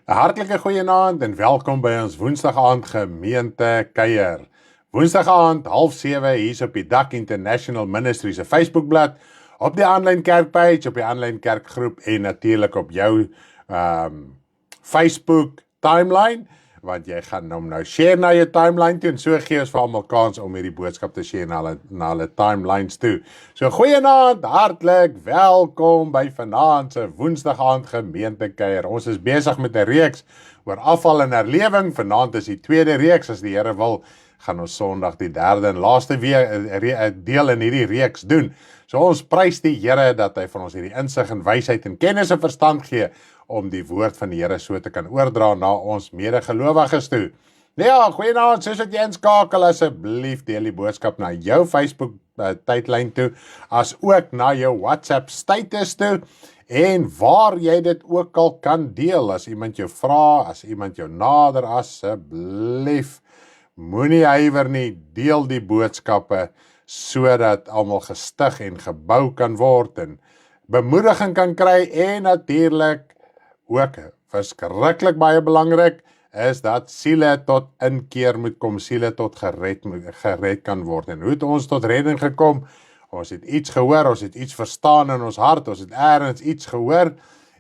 'n Hartlike goeienaand en welkom by ons Woensdagaand gemeente kuier. Woensdagaand 6:30 hier op die Dak International Ministries se Facebookblad, op die aanlyn kerkpage, op die aanlyn kerkgroep en natuurlik op jou Facebook timeline, want jy gaan hom nou share na jou timeline toe en so gee ons vir almal kans om hierdie boodskap te share na hulle timelines toe. So goeienaand, hartlik welkom by vanaand se Woensdagaand gemeente kuier. Ons is besig met 'n reeks oor afval en herlewing. Vanaand is die tweede reeks, as die Here wil, gaan ons Sondag die derde en laaste deel in hierdie reeks doen. So ons prys die Here dat hy vir ons hierdie insig en wysheid en kennis en verstand gee om die woord van die Here so te kan oordra na ons medegelowiges toe. Ja, goeienaand, soos wat jy inskakel, asseblief deel die boodskap na jou Facebook tydlyn toe, as ook na jou WhatsApp status toe, en waar jy dit ook al kan deel, as iemand jou vra, as iemand jou nader, asseblief, moenie huiwer nie, deel die boodskappe, sodat almal gestig en gebou kan word, en bemoediging kan kry, en natuurlik, ook verskriklik baie belangrik, is dat siele tot inkeer moet kom, siele tot gered kan word. En hoe het ons tot redding gekom? Ons het iets gehoor, ons het iets verstaan in ons hart, ons het ergens iets gehoor,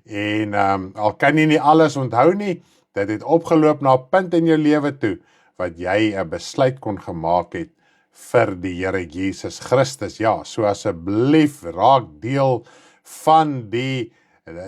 en al kan jy nie alles onthou nie, dit het opgeloop na 'n punt in jou lewe toe, wat jy 'n besluit kon gemaak het vir die Here Jesus Christus. Ja, so asseblief raak deel van die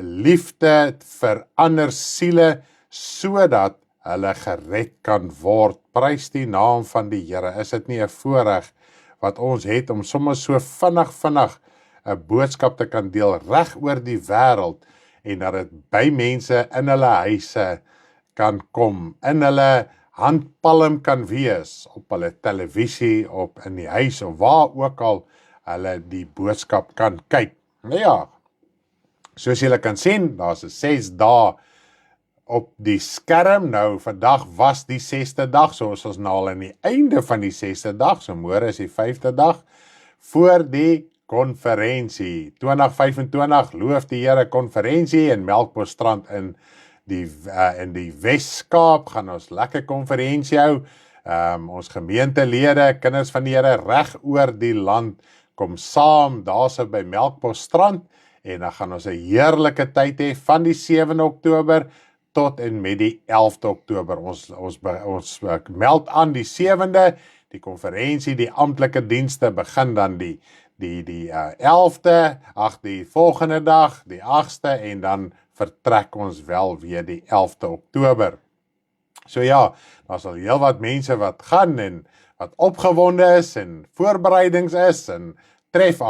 liefde vir ander siele, sodat hulle gered kan word. Prys die naam van die Here. Is dit nie 'n voorreg wat ons het om soms so vinnig 'n boodskap te kan deel reg oor die wêreld, en dat dit by mense in hulle huise kan kom, in hulle handpalm kan wees, op hulle televisie, op in die huis, of waar ook al hulle die boodskap kan kyk. Nou ja, soos julle kan sien, daar's 'n 6 dae op die skerm. Nou, vandag was die 6de dag, so ons is nou al aan die einde van die 6de dag, so môre is die 5de dag, voor die konferensie. 2025, loof die Here, konferensie in Melkbosstrand in die Wes-Kaap, gaan ons lekker konferensie hou. Ons gemeentelede, kinders van die Here, reg oor die land, kom saam, daar so by Melkbosstrand, en dan gaan ons 'n heerlike tyd hê van die 7de Oktober tot en met die 11de Oktober. Ons meld aan die 7de, die konferensie, die amptelike dienste begin dan die 11de, die volgende dag, die 8ste, en dan vertrek ons wel weer die 11de Oktober. So ja, daar sal heel wat mense wat gaan en wat opgewonde is en voorbereidings is en tref,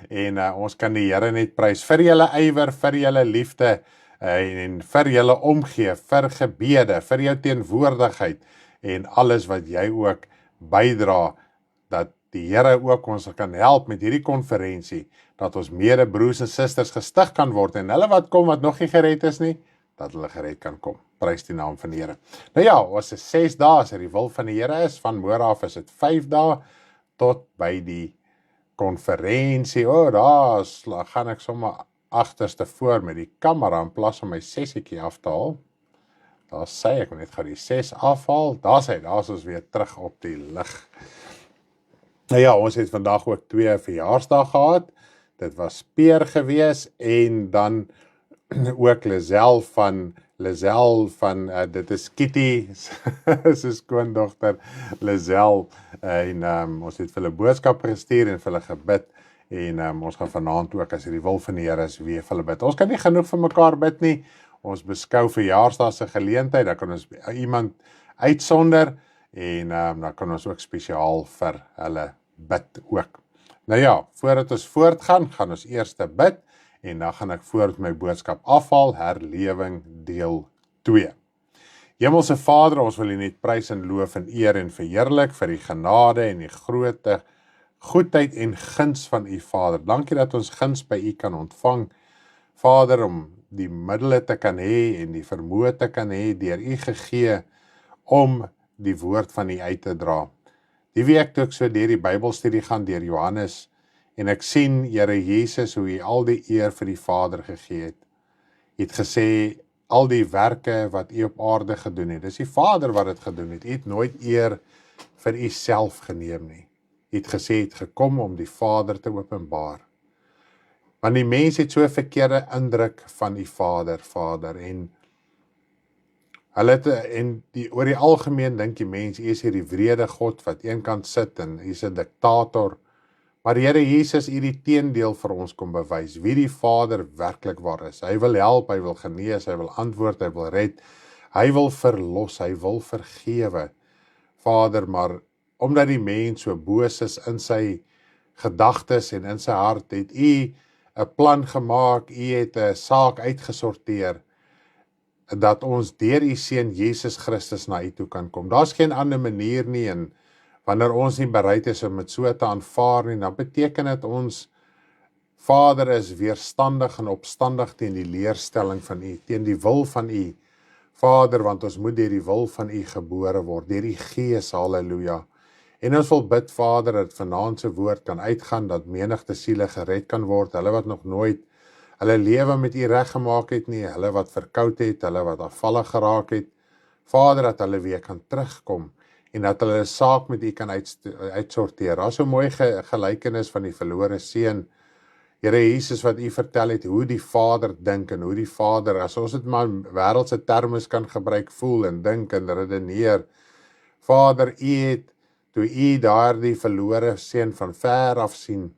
en ons kan die Here net prys vir julle ywer, vir julle liefde, en vir julle omgee, vir gebede, vir jou teenwoordigheid, en alles wat jy ook bydra, dat die Here ook ons kan help met hierdie konferensie, dat ons medebroers en susters gestig kan word, en hulle wat kom, wat nog nie gered is nie, dat hulle gered kan kom. Prys die naam van die Here. Nou ja, ons is 6 dae, as die wil van die Here is, van môre af is dit 5 dae, tot by die konferensie. Daar gaan ek sommer agterste voor met die kamera, in plaas om my 6etjie af te haal. Daar sê ek net gou die 6 afhaal, daar is ons weer terug op die lig. Nou ja, ons het vandag ook 2 verjaarsdae gehad. Dit was Peer gewees, en dan ook Lizelle van, dit is Kitty, sy skoondogter, Lizelle, en ons het vir hulle boodskap gestuur en vir hulle gebid, en ons gaan vanaand ook, as die wil van die Here is, weer vir hulle bid. Ons kan nie genoeg vir mekaar bid nie, ons beskou verjaarsdag se geleentheid, dan kan ons iemand uitsonder, en dan kan ons ook spesiaal vir hulle bid ook. Nou ja, voordat ons voortgaan, gaan ons eers bid, en dan gaan ek voort my boodskap afhaal, herlewing deel 2. Hemelse Vader, ons wil U net prys en loof en eer en verheerlik vir die genade en die groote goedheid en guns van U, Vader. Dankie dat ons guns by U kan ontvang, Vader, om die middele te kan hê en die vermoë te kan hê deur U gegee om die woord van U uit te dra. Die week toe ek so deur die Bybelstudie gaan deur Johannes, en ek sien, Here Jesus, hoe U al die eer vir die Vader gegee het. U het gesê, al die werke wat u op aarde gedoen het. Dis die Vader wat dit gedoen het. U het nooit eer vir u self geneem nie. U het gesê, u het gekom om die Vader te openbaar. Want die mens het so 'n verkeerde indruk van die Vader, en hulle het, oor die algemeen dink die mens, hy is hierdie wrede God wat eenkant sit en hy is 'n diktator. Maar die Here Jesus het die teendeel vir ons kom bewys, wie die Vader werklik waar is. Hy wil help, hy wil genees, hy wil antwoord, hy wil red, hy wil verlos, hy wil vergewe. Vader, maar omdat die mens so boos is in sy gedagtes en in sy hart, het u 'n plan gemaak, u het 'n saak uitgesorteer, dat ons deur u seun Jesus Christus na u toe kan kom. Daar's geen ander manier nie, en wanneer ons nie bereid is om dit so te aanvaar nie, dan beteken dit ons Vader is weerstandig en opstandig teen die leerstelling van u, teen die wil van u, Vader, want ons moet deur die wil van u gebore word, deur die Gees, halleluja. En ons wil bid, Vader, dat vanaand se woord kan uitgaan, dat menigte siele gered kan word, hulle wat nog nooit hulle lewe met u reggemaak het nie, hulle wat verkoud het, hulle wat afvallig geraak het, Vader, dat hulle weer kan terugkom, en dat hulle 'n saak met u kan uitsorteer. Daar's so 'n mooi gelykenis van die verlore seun, Here Jesus, wat u vertel het, hoe die Vader dink, en hoe die Vader, as ons dit maar wêreldse terme kan gebruik, voel en dink en redeneer. Vader, u het, toe u daardie verlore seun van ver af sien,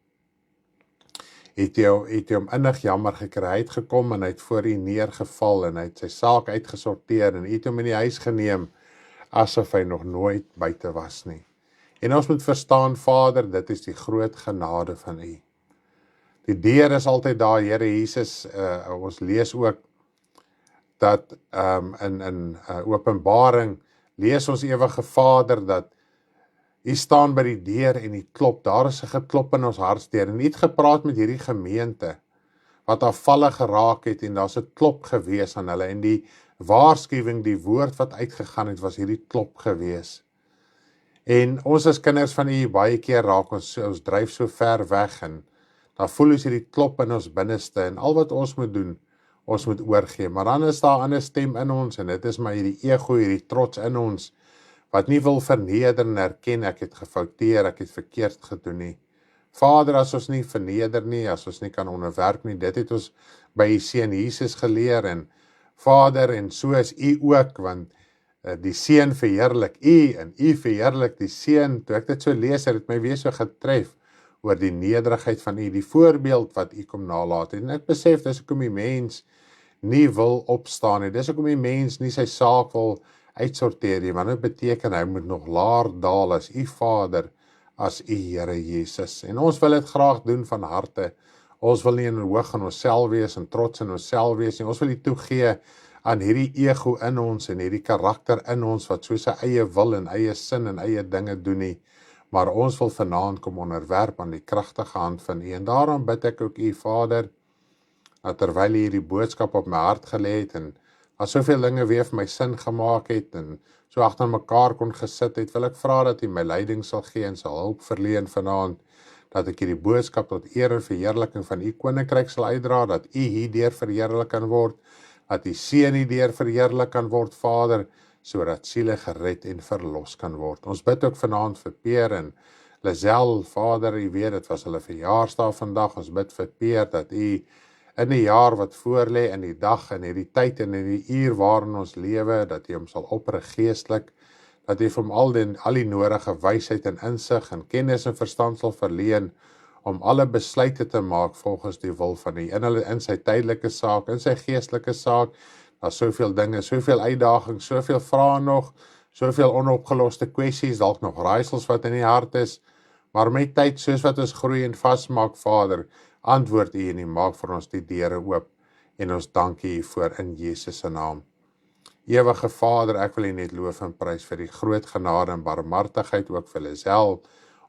het jy hom innig jammer gekry. Hy het gekom en hy het voor u neergeval en hy het sy saak uitgesorteer en u het hom in die huis geneem asof hy nog nooit buite was nie. En ons moet verstaan, Vader, dit is die groot genade van u. Die deur is altyd daar, Here Jesus, ons lees ook dat in Openbaring lees ons ewige Vader dat u staan by die deur en u klop. Daar is 'n geklop in ons hartsdeur, en u het gepraat met hierdie gemeente wat afvallig geraak het, en daar's 'n klop gewees aan hulle, en die waarskuwing, die woord wat uitgegaan het, was hierdie klop gewees. En ons as kinders van u, baie keer raak ons dryf so ver weg, en dan voel ons hierdie klop in ons binneste, en al wat ons moet doen, ons moet oorgee. Maar dan is daar 'n ander stem in ons, en dit is maar hierdie ego, hierdie trots in ons, wat nie wil verneder en erken, ek het gefouteer, ek het verkeerd gedoen nie. Vader, as ons nie verneder nie, as ons nie kan onderwerp nie, dit het ons by u seun Jesus geleer, en Vader, en so is u ook, want die seun verheerlik u, en u verheerlik die seun. Toe ek dit so lees, het my weer so getref, oor die nederigheid van u, die voorbeeld wat u kom nalaat, en ek besef, dis hoekom die mens nie wil opstaan nie, dis hoekom die mens nie sy saak wil uitsorteer nie, want dit beteken hy moet nog laer daal as u Vader, as u Here Jesus. En ons wil dit graag doen van harte. Ons wil nie in hoog aan onsself wees en trots in onsself wees nie. Ons wil nie toegee aan hierdie ego in ons en hierdie karakter in ons wat so sy eie wil en eie sin en eie dinge doen nie. Maar ons wil vanaand kom onderwerp aan die kragtige hand van u. En daarom bid ek ook u Vader, dat terwyl u hierdie boodskap op my hart gelê het, en as soveel dinge weer vir my sin gemaak het, en so agter mekaar kon gesit het, wil ek vra dat u my leiding sal gee en sal hulp verleen vanaand, dat ek hierdie boodskap tot eer en verheerliking van u koninkryk sal uitdra, dat u hierdeur verheerlik kan word, dat u seun hierdeur verheerlik kan word, Vader, sodat siele gered en verlos kan word. Ons bid ook vanaand vir Peer en Lisel, Vader, u weet, dit was hulle verjaarsdag vandag. Ons bid vir Peer dat u in die jaar wat voorlê, in die dag en in die tyd en in die uur waarin ons lewe, dat u hom sal oprig geestelik, dat u vir hom al die nodige wysheid en insig en kennis en verstand sal verleen om alle besluite te maak volgens die wil van u, in sy tydelike saak, in sy geestelike saak. Daar's soveel dinge, soveel uitdagings, soveel vrae nog, soveel onopgeloste kwessies, dalk nog raaisels wat in die hart is, maar met tyd, soos wat ons groei en vasmaak, Vader, antwoord u en u maak vir ons die deure oop, en ons dank u voor in Jesus se naam. Ewige Vader, ek wil u net loof en prys vir die groot genade en barmhartigheid ook vir Lisel.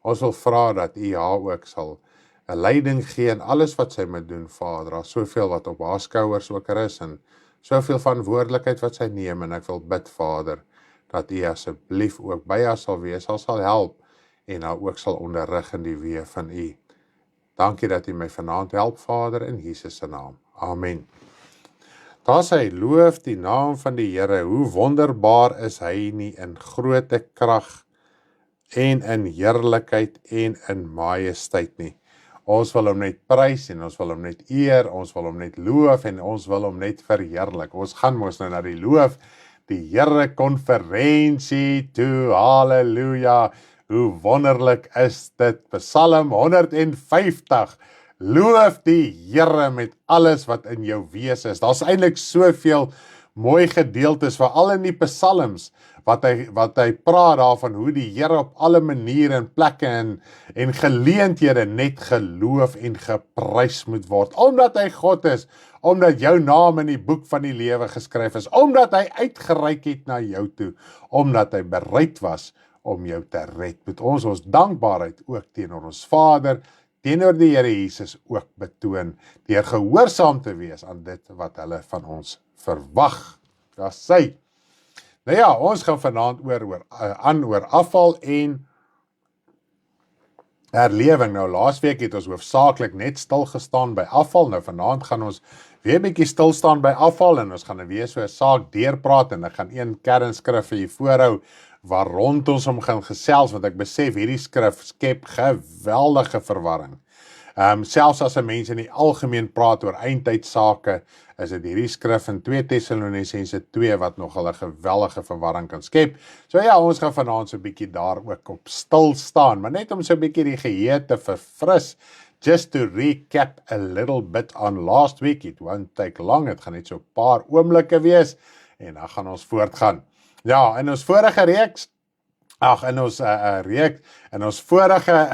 Ons wil vra dat u haar ook sal 'n leiding gee in alles wat sy moet doen, Vader. Daar's soveel wat op haar skouers ook is, en soveel verantwoordelikheid wat sy neem, en ek wil bid, Vader, dat u asseblief ook by haar sal wees, sal help, en haar ook sal onderrig in die weë van u. Dankie dat u my vanaand help, Vader, in Jesus se naam. Amen. Daar sê, loof die naam van die Here, hoe wonderbaar is hy nie in groote krag en in heerlikheid en in majesteit nie. Ons wil hom net prys en ons wil hom net eer, ons wil hom net loof en ons wil hom net verheerlik. Ons gaan mos nou na die loof, die Here konferensie toe, halleluja, hoe wonderlik is dit, Psalm 150, loof die Here met alles wat in jou wese is. Daar's eintlik soveel mooi gedeeltes, veral in die psalms, wat hy praat daarvan, hoe die Here op alle maniere en plekke en geleenthede net geloof en geprys moet word, omdat hy God is, omdat jou naam in die boek van die lewe geskryf is, omdat hy uitgereik het na jou toe, omdat hy bereid was om jou te red. Moet ons dankbaarheid ook teenoor ons Vader, teenoor die Here Jesus ook betoon, deur gehoorsaam te wees aan dit wat hulle van ons verwag. Daar sê. Nou ja, ons gaan vanaand oor afval en herlewing. Nou, laasweek het ons hoofsaaklik net stilgestaan by afval. Nou, vanaand gaan ons weer 'n bietjie stil staan by afval en ons gaan weer so 'n saak deurpraat en ek gaan een kernskrif vir julle voorhou waar rond ons om gaan gesels, want ek besef hierdie skrif skep geweldige verwarring. Selfs as 'n mens in die algemeen praat oor eindtydsake, is dit hierdie skrif in 2 Tessalonisense 2 wat nogal 'n geweldige verwarring kan skep. So ja, ons gaan vanaand so 'n bietjie daar ook op stil staan, maar net om so 'n bietjie die geheue te verfris. Just to recap a little bit on last week, it won't take long, het gaan net so 'n paar oomblikke wees, en dan gaan ons voortgaan. Ja, in ons vorige reeks, in ons vorige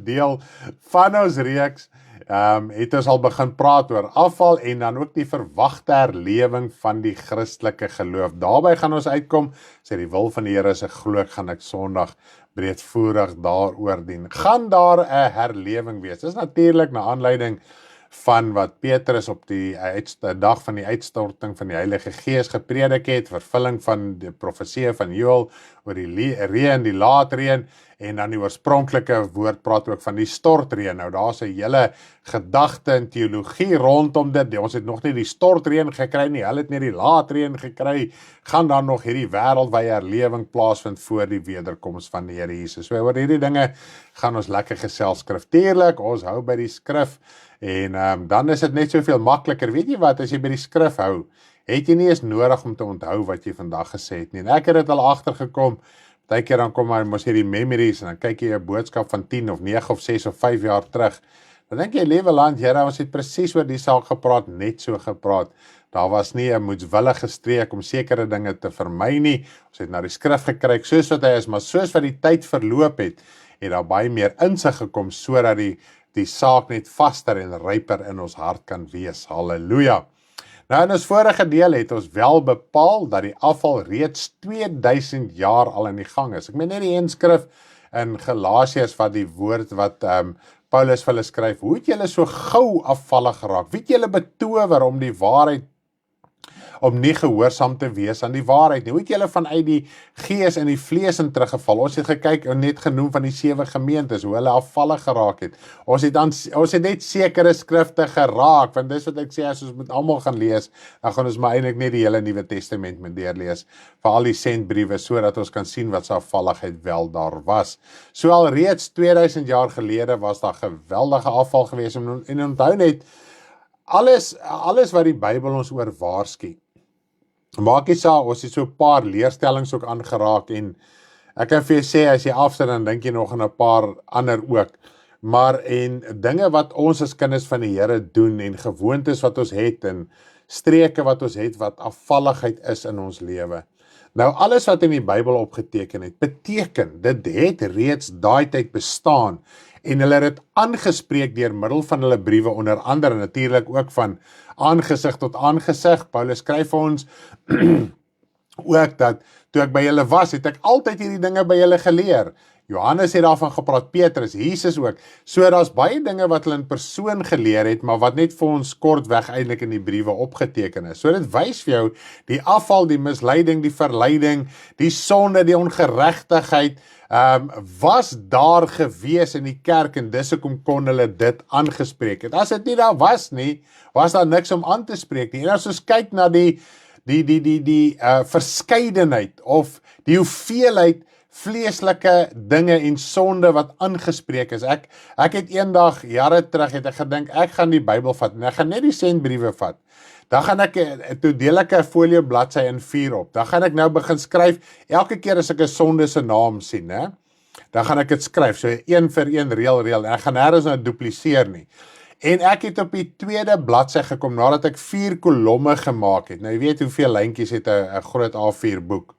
deel van ons reeks, het ons al begin praat oor afval en dan ook die verwagte herlewing van die Christelike geloof. Daarby gaan ons uitkom, sê die wil van die Here is 'n glo, gaan ek Sondag breedvoerig daaroor dien. Gaan daar 'n herlewing wees? Dis natuurlik na aanleiding van wat Petrus op die dag van die uitstorting van die Heilige Gees gepredik het, vervulling van die profeseë van Joël oor die reën, die laatreën, en dan die oorspronklike woord praat ook van die stortreën. Nou daar's 'n hele gedagte en teologie rondom dit. Ons het nog nie die stortreën gekry nie, hulle het net die laatreën gekry. Gaan dan nog hierdie wêreldwye herlewing plaasvind voor die wederkoms van die Here Jesus. So oor hierdie dinge gaan ons lekker gesels skriftuurlik. Ons hou by die skrif. En dan is dit net soveel makliker. Weet jy wat, as jy by die skrif hou, het jy nie eens nodig om te onthou wat jy vandag gesê het nie. En ek het dit al agtergekom, baie keer dan kom maar mos hierdie memories, en dan kyk jy 'n boodskap van 10 of 9 of 6 of 5 jaar terug. Dan dink jy, liewe land, Here, ons het presies oor die saak gepraat, net so gepraat. Daar was nie 'n moedswillige streek om sekere dinge te vermy nie. Ons het na die skrif gekyk, soos wat hy is, maar soos wat die tyd verloop het daar baie meer insig gekom, sodat die saak net vaster en ryper in ons hart kan wees. Halleluja. Nou in ons vorige deel het ons wel bepaal dat die afval reeds 2000 jaar al in die gang is. Ek meen net die een skrif in Galasiërs wat die woord wat Paulus vir hulle skryf, hoe het julle so gou afvallig geraak? Wie het julle betower om die waarheid, om nie gehoorsaam te wees aan die waarheid nie? Hoe het julle vanuit die gees en die vlees in teruggeval? Ons het gekyk en net genoem van die 7 gemeentes, hoe hulle afvallig geraak het. Ons het net sekere skrifte geraak, want dis wat ek sê, as ons moet almal gaan lees, dan gaan ons maar eintlik net die hele Nuwe Testament moet deurlees, vir al die sendbriewe, sodat ons kan sien wat se afvalligheid wel daar was. So al reeds 2000 jaar gelede was daar geweldige afval gewees, en onthou net, alles wat die Bybel ons oor waarsku, maak nie saak, ons het so 'n paar leerstellings ook aangeraak, en ek kan vir jou sê, as jy afsit, dan dink jy nog aan 'n paar ander ook, maar en dinge wat ons as kinders van die Here doen, en gewoontes wat ons het, en streke wat ons het, wat afvalligheid is in ons lewe. Nou, alles wat in die Bybel opgeteken het, beteken, dit het reeds daai tyd bestaan, en hulle het dit aangespreek deur middel van hulle briewe, onder andere natuurlik ook van aangesig tot aangesig. Paulus skryf vir ons ook dat, toe ek by julle was, het ek altyd hierdie dinge by julle geleer. Johannes het daarvan gepraat, Petrus, Jesus ook. So daar's baie dinge wat hulle in persoon geleer het, maar wat net vir ons kortweg eintlik in die briewe opgeteken is. So dit wys vir jou die afval, die misleiding, die verleiding, die sonde, die ongeregtigheid, was daar gewees in die kerk en dis hoekom kon hulle dit aangespreek het. As dit nie daar was nie, was daar niks om aan te spreek nie. En as ons kyk na die verskeidenheid of die hoeveelheid vleeslike dinge en sonde wat aangespreek is. Ek het eendag, jare terug, het ek gedink, ek gaan die Bybel vat en ek gaan net die sendbriewe vat. Dan gaan ek, toe deel ek 'n folie bladsy in 4 op. Dan gaan ek nou begin skryf, elke keer as ek 'n sonde se naam sien, dan gaan ek dit skryf, so 1 vir 1, reël, en ek gaan nêrens nou dupliseer nie. En ek het op die tweede bladsy gekom, nadat ek 4 kolomme gemaak het. Nou, jy weet hoeveel lyntjies het 'n groot A4 boek.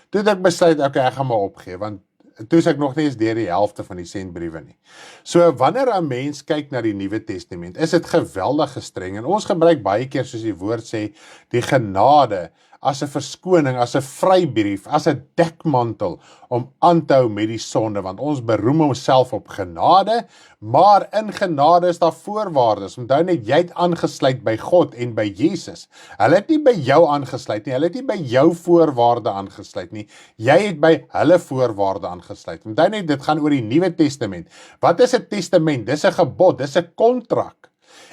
Toe het ek besluit, okay, ek gaan maar opgee, want toe is ek nog nie eens deur die helfte van die sendbriewe nie. So, wanneer 'n mens kyk na die Nuwe Testament, is dit geweldig gestreng, en ons gebruik baie keer, soos die woord sê, die genade, as 'n verskoning, as 'n vrybrief, as 'n dekmantel, om aan te hou met die sonde, want ons beroem onsself op genade, maar in genade is daar voorwaardes. Onthou net, jy het aangesluit by God en by Jesus. Hulle het nie by jou aangesluit nie, hulle het nie by jou voorwaarde aangesluit nie, jy het by hulle voorwaarde aangesluit. Onthou net, dit gaan oor die Nuwe Testament. Wat is 'n testament? Dis 'n gebod, dis 'n kontrak.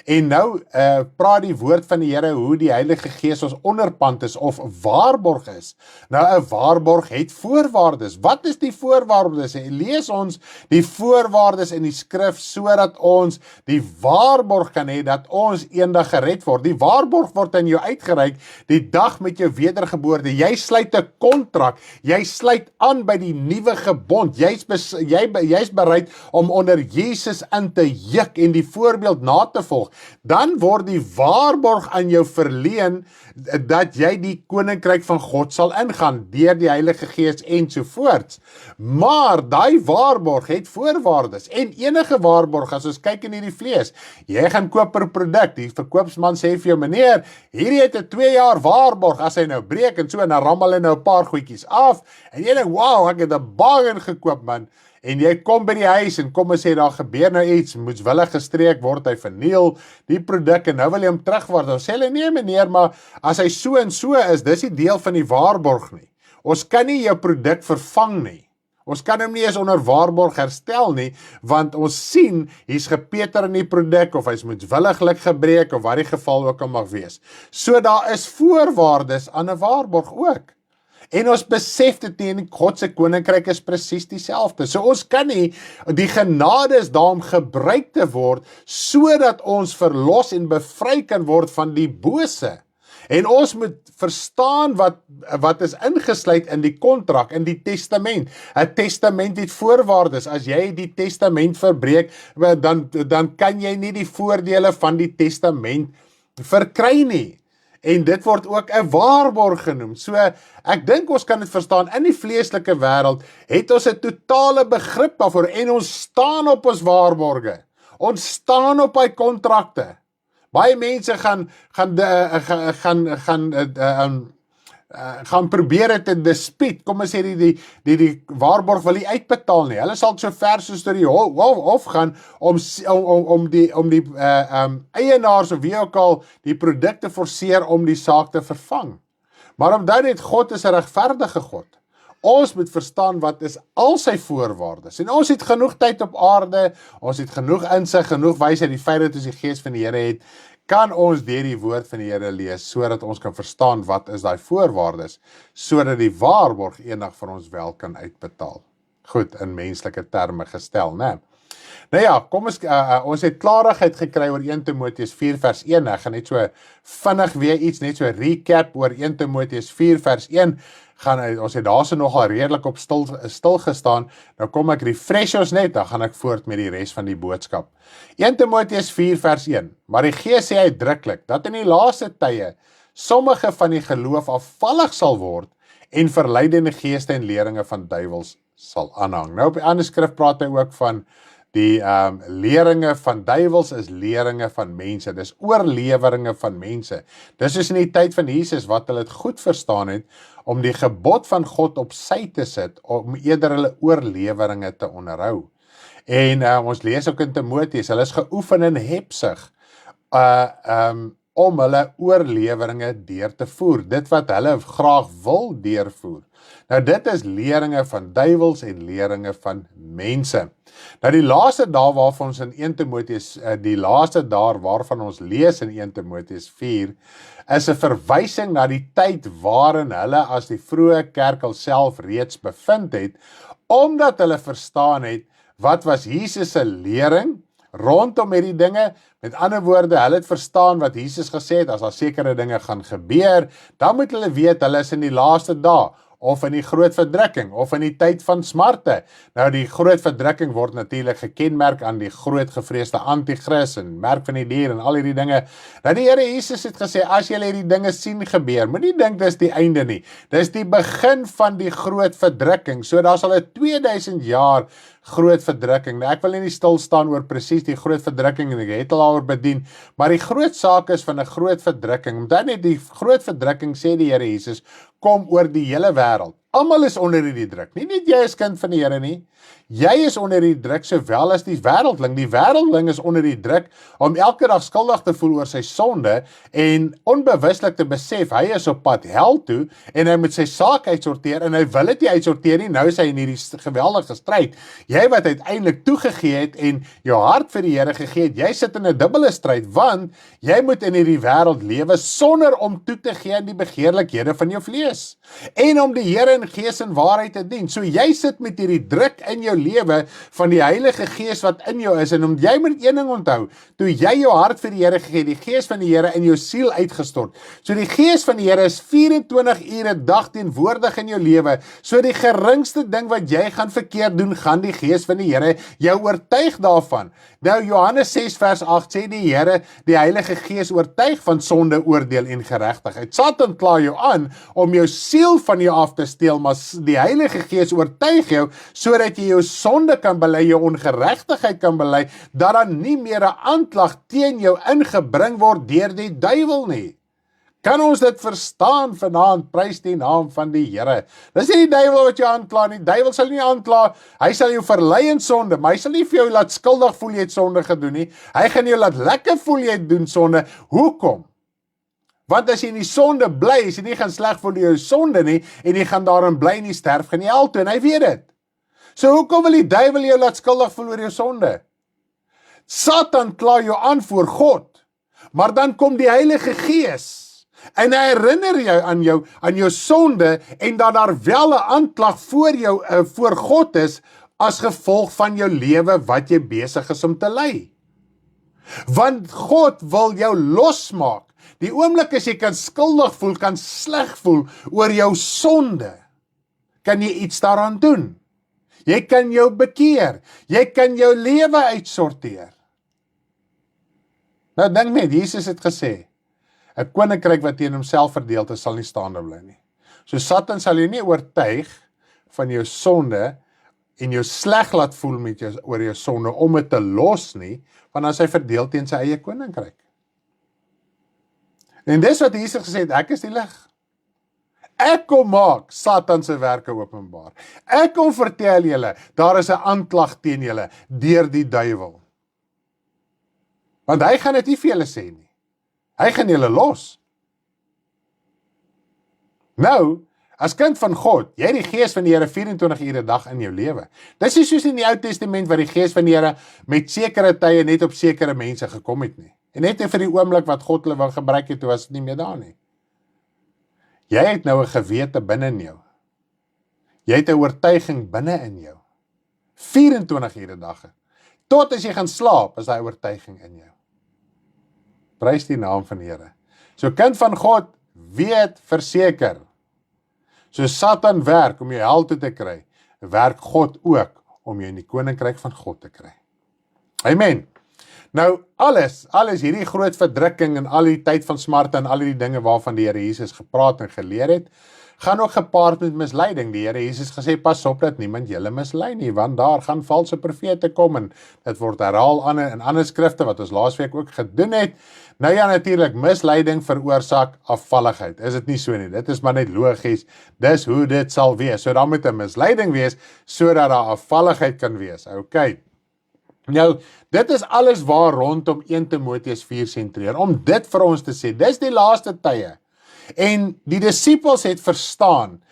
En nou praat die woord van die Here hoe die Heilige Gees ons onderpand is of waarborg is. Nou 'n waarborg het voorwaardes. Wat is die voorwaardes? Lees ons die voorwaardes in die skrif sodat ons die waarborg kan hê dat ons eendag gered word. Die waarborg word aan jou uitgereik die dag met jou wedergeboorte. Jy sluit 'n kontrak. Jy sluit aan by die nuwe gebond. Jy's bereid om onder Jesus in te juk en die voorbeeld na te volg. Dan word die waarborg aan jou verleen dat jy die koninkryk van God sal ingaan deur die Heilige Gees ensovoorts. Maar daai waarborg het voorwaardes en enige waarborg, as ons kyk in hierdie vlees, jy gaan koop 'n produk, die verkoopsman sê vir jou, meneer, hierdie het 'n 2 jaar waarborg, as hy nou breek en so, en dan ram hulle nou 'n paar goedjies af, en jy dink, wow, ek het 'n bargain gekoop, man. En jy kom by die huis en kom en sê, daar gebeur nou iets, moetswillig gestreek, word hy verniel, die produk, en nou wil jy hom terugwaard. Dan sê hulle, nee meneer, maar as hy so en so is, dis nie deel van die waarborg nie. Ons kan nie jou produk vervang nie. Ons kan hom nie eens onder waarborg herstel nie, want ons sien, hier's gepeter in die produk, of hy's moetswilliglik gebreek, of wat die geval ook al mag wees. So daar is voorwaardes aan 'n waarborg ook. En ons besef dit nie, en God se koninkryk is presies dieselfde. So ons kan nie, die genade is daar om gebruik te word, sodat ons verlos en bevry kan word van die bose. En ons moet verstaan wat is ingesluit in die kontrak, in die testament. 'n Testament het voorwaardes. As jy die testament verbreek, dan kan jy nie die voordele van die testament verkry nie. En dit word ook 'n waarborg genoem. So, ek dink ons kan dit verstaan, in die vleeslike wêreld het ons 'n totale begrip daarvoor, en ons staan op ons waarborge. Ons staan op hy kontrakte. Baie mense gaan probeer dit in dispuut, kom ons sê die waarborg wil nie uitbetaal nie. Hulle sal so ver soos tot die hof gaan om die eienaars of wie ook al die produkte forceer om die saak te vervang. Maar omdat dit God is 'n regverdige God, ons moet verstaan wat is al sy voorwaardes. En ons het genoeg tyd op aarde, ons het genoeg insig, genoeg wysheid, die feit dat ons die Gees van die Here het, kan ons deur die woord van die Here lees, sodat ons kan verstaan wat is daai voorwaardes, sodat die waarborg eendag vir ons wel kan uitbetaal. Goed, in menslike terme gestel, né? Nou ja, kom ons het klarigheid gekry oor 1 Timoteus 4 vers 1, ek gaan net so vinnig weer iets, net so recap oor 1 Timoteus 4 vers 1, ons het daar so nogal redelik op stil gestaan, nou kom ek refresh ons net, dan gaan ek voort met die res van die boodskap. 1 Timoteus 4 vers 1, maar die Gees sê uitdruklik, dat in die laaste tye, sommige van die geloof afvallig sal word, en verleidende geeste en leringe van duiwels sal aanhang. Nou op die ander skrif praat hy ook van Die leringe van duiwels is leringe van mense. Dis oorleweringe van mense. Dis is in die tyd van Jesus wat hulle het goed verstaan het om die gebod van God op sy te sit, om eerder hulle oorleweringe te onderhou. En ons lees ook in Timoteus, hulle is geoefen in hebsig, om hulle oorleweringe deur te voer, dit wat hulle graag wil deurvoer. Nou dit is leringe van duiwels en leringe van mense. Nou die laaste daar waarvan ons in 1 Timoteus, die laaste daar waarvan ons lees in 1 Timoteus 4, is 'n verwysing na die tyd waarin hulle as die vroeë kerk alself reeds bevind het, omdat hulle verstaan het, wat was Jesus se lering rondom hierdie dinge. Met ander woorde, hulle het verstaan wat Jesus gesê het, as daar sekere dinge gaan gebeur, dan moet hulle weet, hulle is in die laaste dae, of in die groot verdrukking, of in die tyd van smarte. Nou die groot verdrukking word natuurlik gekenmerk aan die groot gevreesde antichrist en merk van die dier en al hierdie dinge. Nou die Here Jesus het gesê, as julle hierdie dinge sien gebeur, moenie dink dis die einde nie. Dis die begin van die groot verdrukking. So daar sal 2000 jaar groot verdrukking. Nou, ek wil nie stil staan oor presies die groot verdrukking en ek het al daaroor bedien, maar die groot saak is van 'n groot verdrukking. Omdat net die groot verdrukking, sê die Here Jesus, kom oor die hele wêreld. Almal is onder hierdie druk. Nie net jy is kind van die Here nie. Jy is onder die druk sowel as die wêreldling. Die wêreldling is onder die druk om elke dag skuldig te voel oor sy sonde en onbewuslik te besef hy is op pad hel toe en hy moet sy saak uitsorteer en hy wil dit nie uitsorteer nie. Nou is hy in hierdie geweldige stryd. Jy wat uiteindelik toegegee het en jou hart vir die Here gegee het, jy sit in 'n dubbele stryd want jy moet in hierdie wêreld lewe sonder om toe te gee aan die begeerlikhede van jou vlees en om die Here in gees en waarheid te dien. So jy sit met hierdie druk in jou lewe van die Heilige Gees wat in jou is, en jy moet een ding onthou, toe jy jou hart vir die Here gegee, die Gees van die Here in jou siel uitgestort. So die Gees van die Here is 24 ure dag teenwoordig in jou lewe. So die geringste ding wat jy gaan verkeerd doen, gaan die Gees van die Here jou oortuig daarvan. Nou Johannes 6 vers 8 sê die Here, die Heilige Gees oortuig van sonde, oordeel en geregtigheid. Satan kla jou aan om jou siel van jou af te steel, maar die Heilige Gees oortuig jou sodat jy jou sonde kan bely, jou ongeregtigheid kan bely, dat daar nie meer 'n aanklag teen jou ingebring word deur die duiwel nie. Kan ons dit verstaan vanaand? Prys die naam van die Here. Dis nie die duiwel wat jou aankla nie. Die duiwel sal nie aankla. Hy sal jou verlei in sonde, maar hy sal nie vir jou laat skuldig voel jy het sonde gedoen nie. Hy gaan jou laat lekker voel jy het doen sonde. Hoekom? Want as jy in die sonde bly, as jy nie gaan sleg voel jou sonde nie, en jy gaan daarin bly en jy sterf, gaan jy hel toe, en hy weet dit. So hoekom wil die duiwel jou laat skuldig voel oor jou sonde? Satan kla jou aan voor God, maar dan kom die Heilige Gees en hy herinner jou aan jou sonde en dat daar wel 'n aanklag voor jou voor God is as gevolg van jou lewe wat jy besig is om te lei. Want God wil jou losmaak. Die oomblik as jy kan skuldig voel, kan sleg voel oor jou sonde, kan jy iets daaraan doen. Jy kan jou bekeer. Jy kan jou lewe uitsorteer. Nou dink net, Jesus het gesê, 'n koninkryk wat teen homself verdeeld is, sal nie staande bly nie. So Satan sal jou nie oortuig van jou sonde en jou sleg laat voel met oor jou sonde om dit te los nie, want as hy verdeel teen sy eie koninkryk. En dis wat Jesus gesê het, ek is die lig. Ek kom maak Satan se werke openbaar. Ek kom vertel julle, daar is 'n aanklag teen julle deur die duiwel. Want hy gaan dit nie vir julle sê nie. Hy gaan julle los. Nou, as kind van God, jy het die Gees van die Here 24 ure 'n dag in jou lewe. Dis nie soos in die Ou Testament waar die Gees van die Here met sekere tye net op sekere mense gekom het nie. En net vir die oomblik wat God hulle wou gebruik het, toe was dit nie meer daar nie. Jy het nou 'n gewete binne in jou. Jy het 'n oortuiging binne in jou. 24 ure 'n dag. Tot as jy gaan slaap, is daai oortuiging in jou. Prys die naam van die Here. So kind van God, weet verseker, so Satan werk om jou hel toe te kry, werk God ook om jou in die koninkryk van God te kry. Amen. Nou, alles hierdie groot verdrukking en al die tyd van smarte en al die dinge waarvan die Here Jesus gepraat en geleer het, gaan ook gepaard met misleiding. Die Here Jesus gesê, pas op dat niemand julle mislei nie, want daar gaan valse profete kom, en dit word herhaal in ander skrifte, wat ons laasweek ook gedoen het. Nou ja, natuurlik, misleiding veroorsaak afvalligheid. Is dit nie so nie? Dit is maar net logies, dis hoe dit sal wees. So dan moet 'n misleiding wees, sodat daar afvalligheid kan wees. Okay. Nou, dit is alles waar rondom 1 Timoteus 4 sentreer, om dit vir ons te sê, dis die laaste tye. En die disippels het verstaan,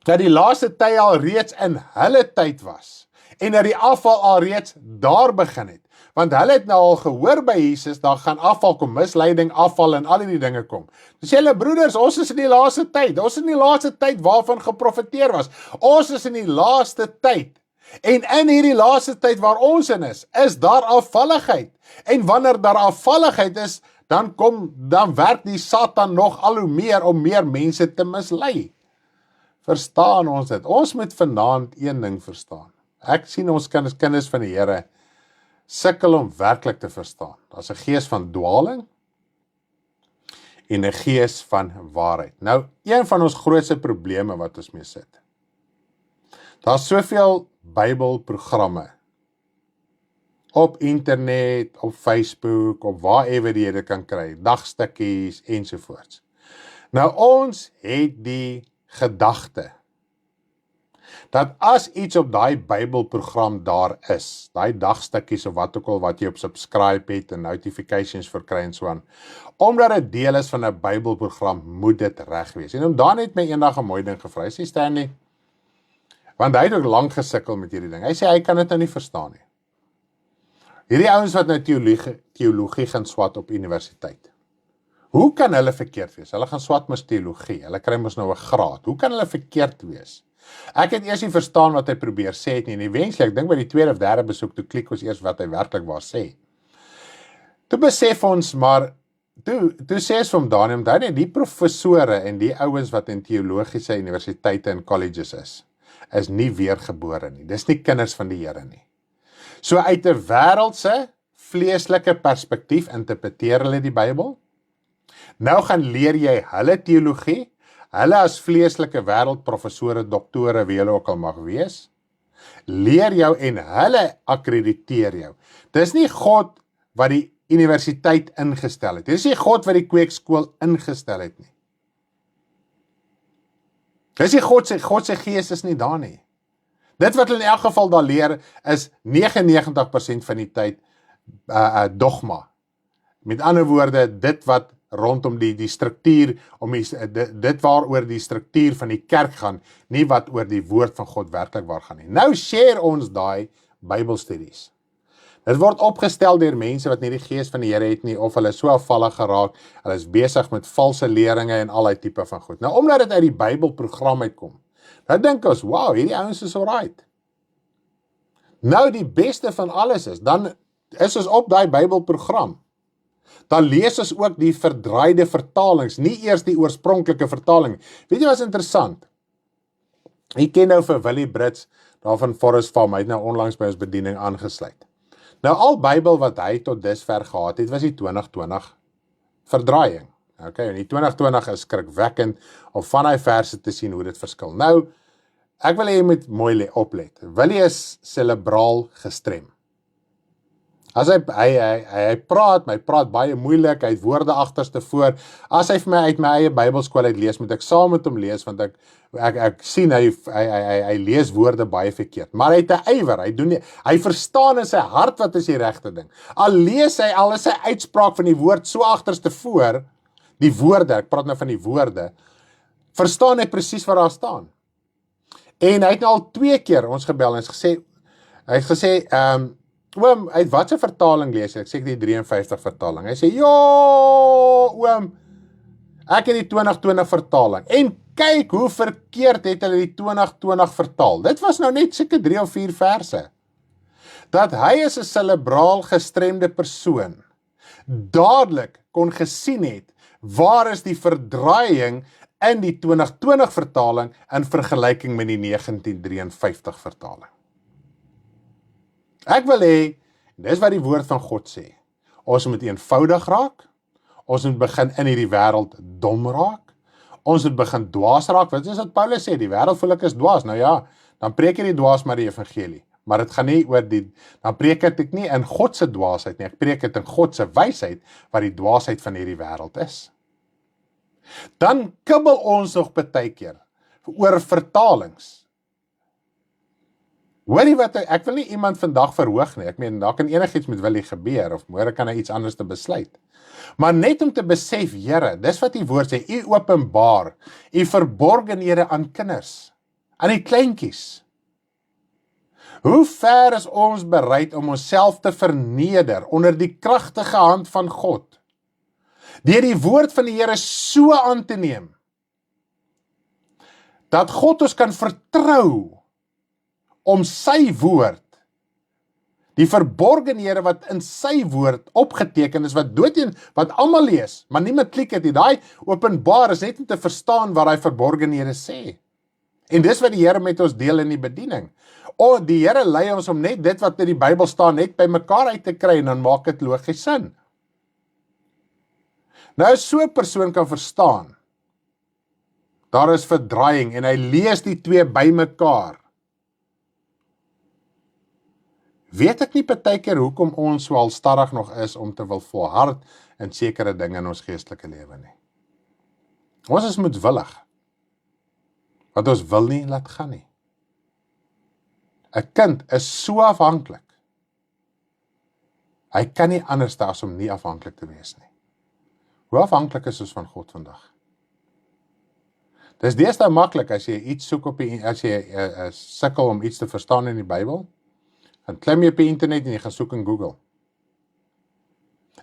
dat die laaste tye al reeds in hulle tyd was, en dat die afval al reeds daar begin het. Want hulle het nou al gehoor by Jesus, daar gaan afval kom, misleiding, afval en al die dinge kom. Dus julle broeders, ons is in die laaste tyd, ons is in die laaste tyd waarvan geprofeteer was, ons is in die laaste tyd, en in hierdie laaste tyd waar ons in is daar afvalligheid, en wanneer daar afvalligheid is, dan werk die Satan nog al hoe meer om meer mense te mislei. Verstaan ons dit? Ons moet vanaand een ding verstaan. Ek sien ons kinders van die Here sukkel om werklik te verstaan. Daar's 'n gees van dwaling en 'n gees van waarheid. Nou, een van ons grootste probleme wat ons mee sit. Daar's soveel Bybelprogramme op internet, op Facebook, op waarever jy dit kan kry, dagstukkies ensovoorts. Nou ons het die gedagte dat as iets op daai Bybelprogram daar is, daai dagstukkies of wat ook al wat jy op subscribe het en notifications verkry en so aan, omdat dit deel is van 'n Bybelprogram, moet dit reg wees. En Dan het my eendag 'n mooi ding gevra, hy sê Stanley, want hy het ook lank gesukkel met hierdie ding. Hy sê hy kan dit nou nie verstaan nie. Hierdie ouens wat nou teologie gaan swat op universiteit. Hoe kan hulle verkeerd wees? Hulle gaan swat mos teologie. Hulle kry mos nou 'n graad. Hoe kan hulle verkeerd wees? Ek het eers nie verstaan wat hy probeer sê het nie. En eventueel, ek dink by die tweede of derde besoek, toe klik ons eers wat hy werklik waar sê. Toe besef ons maar, toe sê ons vir hom Daniel, die professore en die ouens wat in teologiese universiteite en colleges is nie weergebore nie. Dis nie kinders van die Here nie. So uit 'n wêreldse, vleeslike perspektief interpreteer hulle die Bybel. Nou gaan leer jy hulle teologie, hulle as vleeslike wêreldprofessore, doktore, wie hulle ook al mag wees, leer jou en hulle akkrediteer jou. Dis nie God wat die universiteit ingestel het. Dis nie God wat die kweekskool ingestel het nie. Dis nie God se gees is nie daar nie. Dit wat hulle in elk geval daar leer is 99% van die tyd dogma. Met ander woorde, dit wat rondom die struktuur, dit waaroor die struktuur van die kerk gaan, nie wat oor die woord van God werklik waar gaan nie. Nou share ons daai Bybelstudies. Dit word opgestel deur mense wat nie die gees van die Here het nie, of hulle is so afvallig geraak, hulle is besig met valse leringe en al die tipe van goed. Nou, omdat dit uit die Bybelprogram uitkom, nou dink ons, wow, hierdie ouens is alright. Nou, die beste van alles dan is ons op daai Bybelprogram. Dan lees ons ook die verdraaide vertalings, nie eers die oorspronklike vertaling. Weet jy wat is interessant? Ek ken nou vir Willie Brits, daar van Forest Farm, hy het nou onlangs by ons bediening aangesluit. Nou, al Bybel wat hy tot dusver gehad het, was die 2020 verdraaiing. Okay, en die 2020 is skrikwekkend om van hy verse te sien hoe dit verskil. Nou, ek wil hê jy moet mooi oplet. Willie is cerebraal gestrem. As hy praat baie moeilik, hy het woorde agterste voor. As hy vir my uit my eie Bybelskool uit lees, moet ek saam met hom lees, want ek sien hy lees woorde baie verkeerd. Maar hy het 'n ywer, hy verstaan in sy hart wat is die regte ding. Al lees hy, al is sy uitspraak van die woord so agterste voor, die woorde, ek praat nou van die woorde, verstaan hy presies wat daar staan. En hy het nou al 2 keer ons gebel en hy het gesê, oom, uit wat se vertaling lees jy? Ek sê die 53 vertaling. Hy sê, oom, ek het die 2020 vertaling. En kyk hoe verkeerd het hulle die 2020 vertaal. Dit was nou net seker 3 of 4 verse. Dat hy is 'n cerebraal gestremde persoon dadelik kon gesien het, waar is die verdraaiing in die 2020 vertaling in vergelyking met die 1953 vertaling. Ek wil hê, dis wat die woord van God sê, ons moet eenvoudig raak, ons moet begin in hierdie wêreld dom raak, ons het begin dwaas raak. Wat is wat Paulus sê? Die wêreld voel ek is dwaas. Nou ja, dan preek jy die dwaas maar die evangelie. Maar dit gaan nie oor dan preek ek nie in God se dwaasheid nie. Ek preek dit in God se wysheid, wat die dwaasheid van hierdie wêreld is. Dan kibbel ons nog baie keer oor vertalings. Hoorie wat, ek wil nie iemand vandag verhoog nie, ek meen, daar kan enigiets met Willie gebeur, of môre kan hy iets anders te besluit. Maar net om te besef, Here, dis wat die woord sê, U openbaar, U verborgenhede aan kinders, aan die kleintjies. Hoe ver is ons bereid om onsself te verneder onder die kragtige hand van God, deur die woord van die Here so aan te neem, dat God ons kan vertrou om sy woord, die verborgenhede wat in sy woord opgeteken is, wat almal lees, maar niemand klik het nie, daai openbaar is net om te verstaan wat daai verborgenhede sê. En dis wat die Here met ons deel in die bediening. Die Here lei ons om net dit wat in die Bybel staan, net by mekaar uit te kry, en dan maak dit logies sin. Nou as so 'n persoon kan verstaan, daar is verdraaiing, en hy lees die twee by mekaar, weet ek nie partykeer hoekom ons so halstarrig nog is om te wil volhard in sekere dinge in ons geestelike lewe nie. Ons is moedwillig, wat ons wil nie laat gaan nie. 'n kind is so afhanklik. Hy kan nie anders as om nie afhanklik te wees nie. Hoe afhanklik is ons van God vandag? Dis deesdae maklik as jy iets soek as jy sukkel om iets te verstaan in die Bybel, dan klim jy op die internet en jy gaan soek in Google.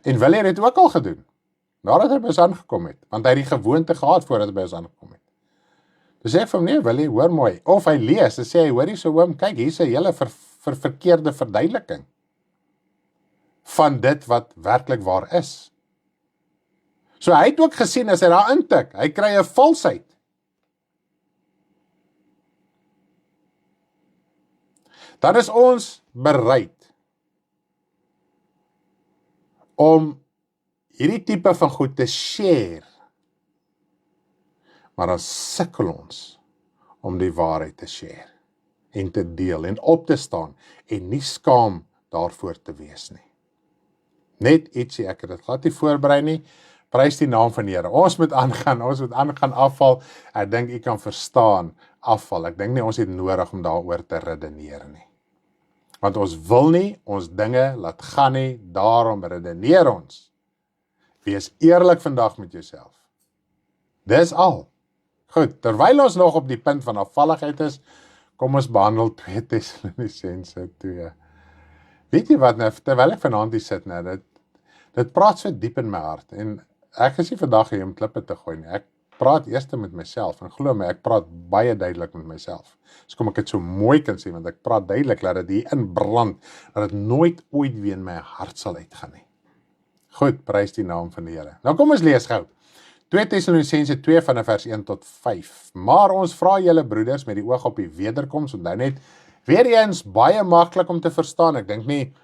En Willie het dit ook al gedoen, nadat hy by ons aangekom het, want hy het die gewoonte gehad voordat hy by ons aangekom het. Dus sê vir hom, nee Willie, hoor mooi, of hy lees, en sê hy, hoorie so oom, kyk, hier is 'n hele verkeerde verduideliking van dit wat werklik waar is. So hy het ook gesien, as hy daar intik, hy kry 'n valsheid. Dan is ons bereid om hierdie tipe van goed te share, maar dan sukkel ons om die waarheid te share, en te deel, en op te staan, en nie skaam daarvoor te wees nie. Net ietsie, ek het dit glad nie voorberei nie, prys die naam van die Here. Ons moet aangaan afval, ek dink u kan verstaan, afval, ek dink nie ons het nodig om daaroor te redeneer nie. Want ons wil nie ons dinge laat gaan nie, daarom redeneer ons. Wees eerlik vandag met jouself. Dis al. Goed, terwyl ons nog op die punt van afvalligheid is, kom ons behandel 2 Tessalonisense 2. Weet jy wat, nou, terwyl ek vanaand hier sit, nou, dit praat so diep in my hart, en ek is nie vandag hier om klippe te gooi nie, ek praat eers met myself, en glo my, ek praat baie duidelik met myself. So kom ek dit so mooi kan sê, want ek praat duidelik, dat dit hier inbrand, dat dit nooit ooit weer in my hart sal uitgaan nie. Goed, prys die naam van die Here. Nou kom ons lees gou. 2 Tessalonisense 2 vanaf vers 1 tot 5. Maar ons vra julle broeders met die oog op die wederkoms, onthou net, weer eens baie maklik om te verstaan, ek dink nie,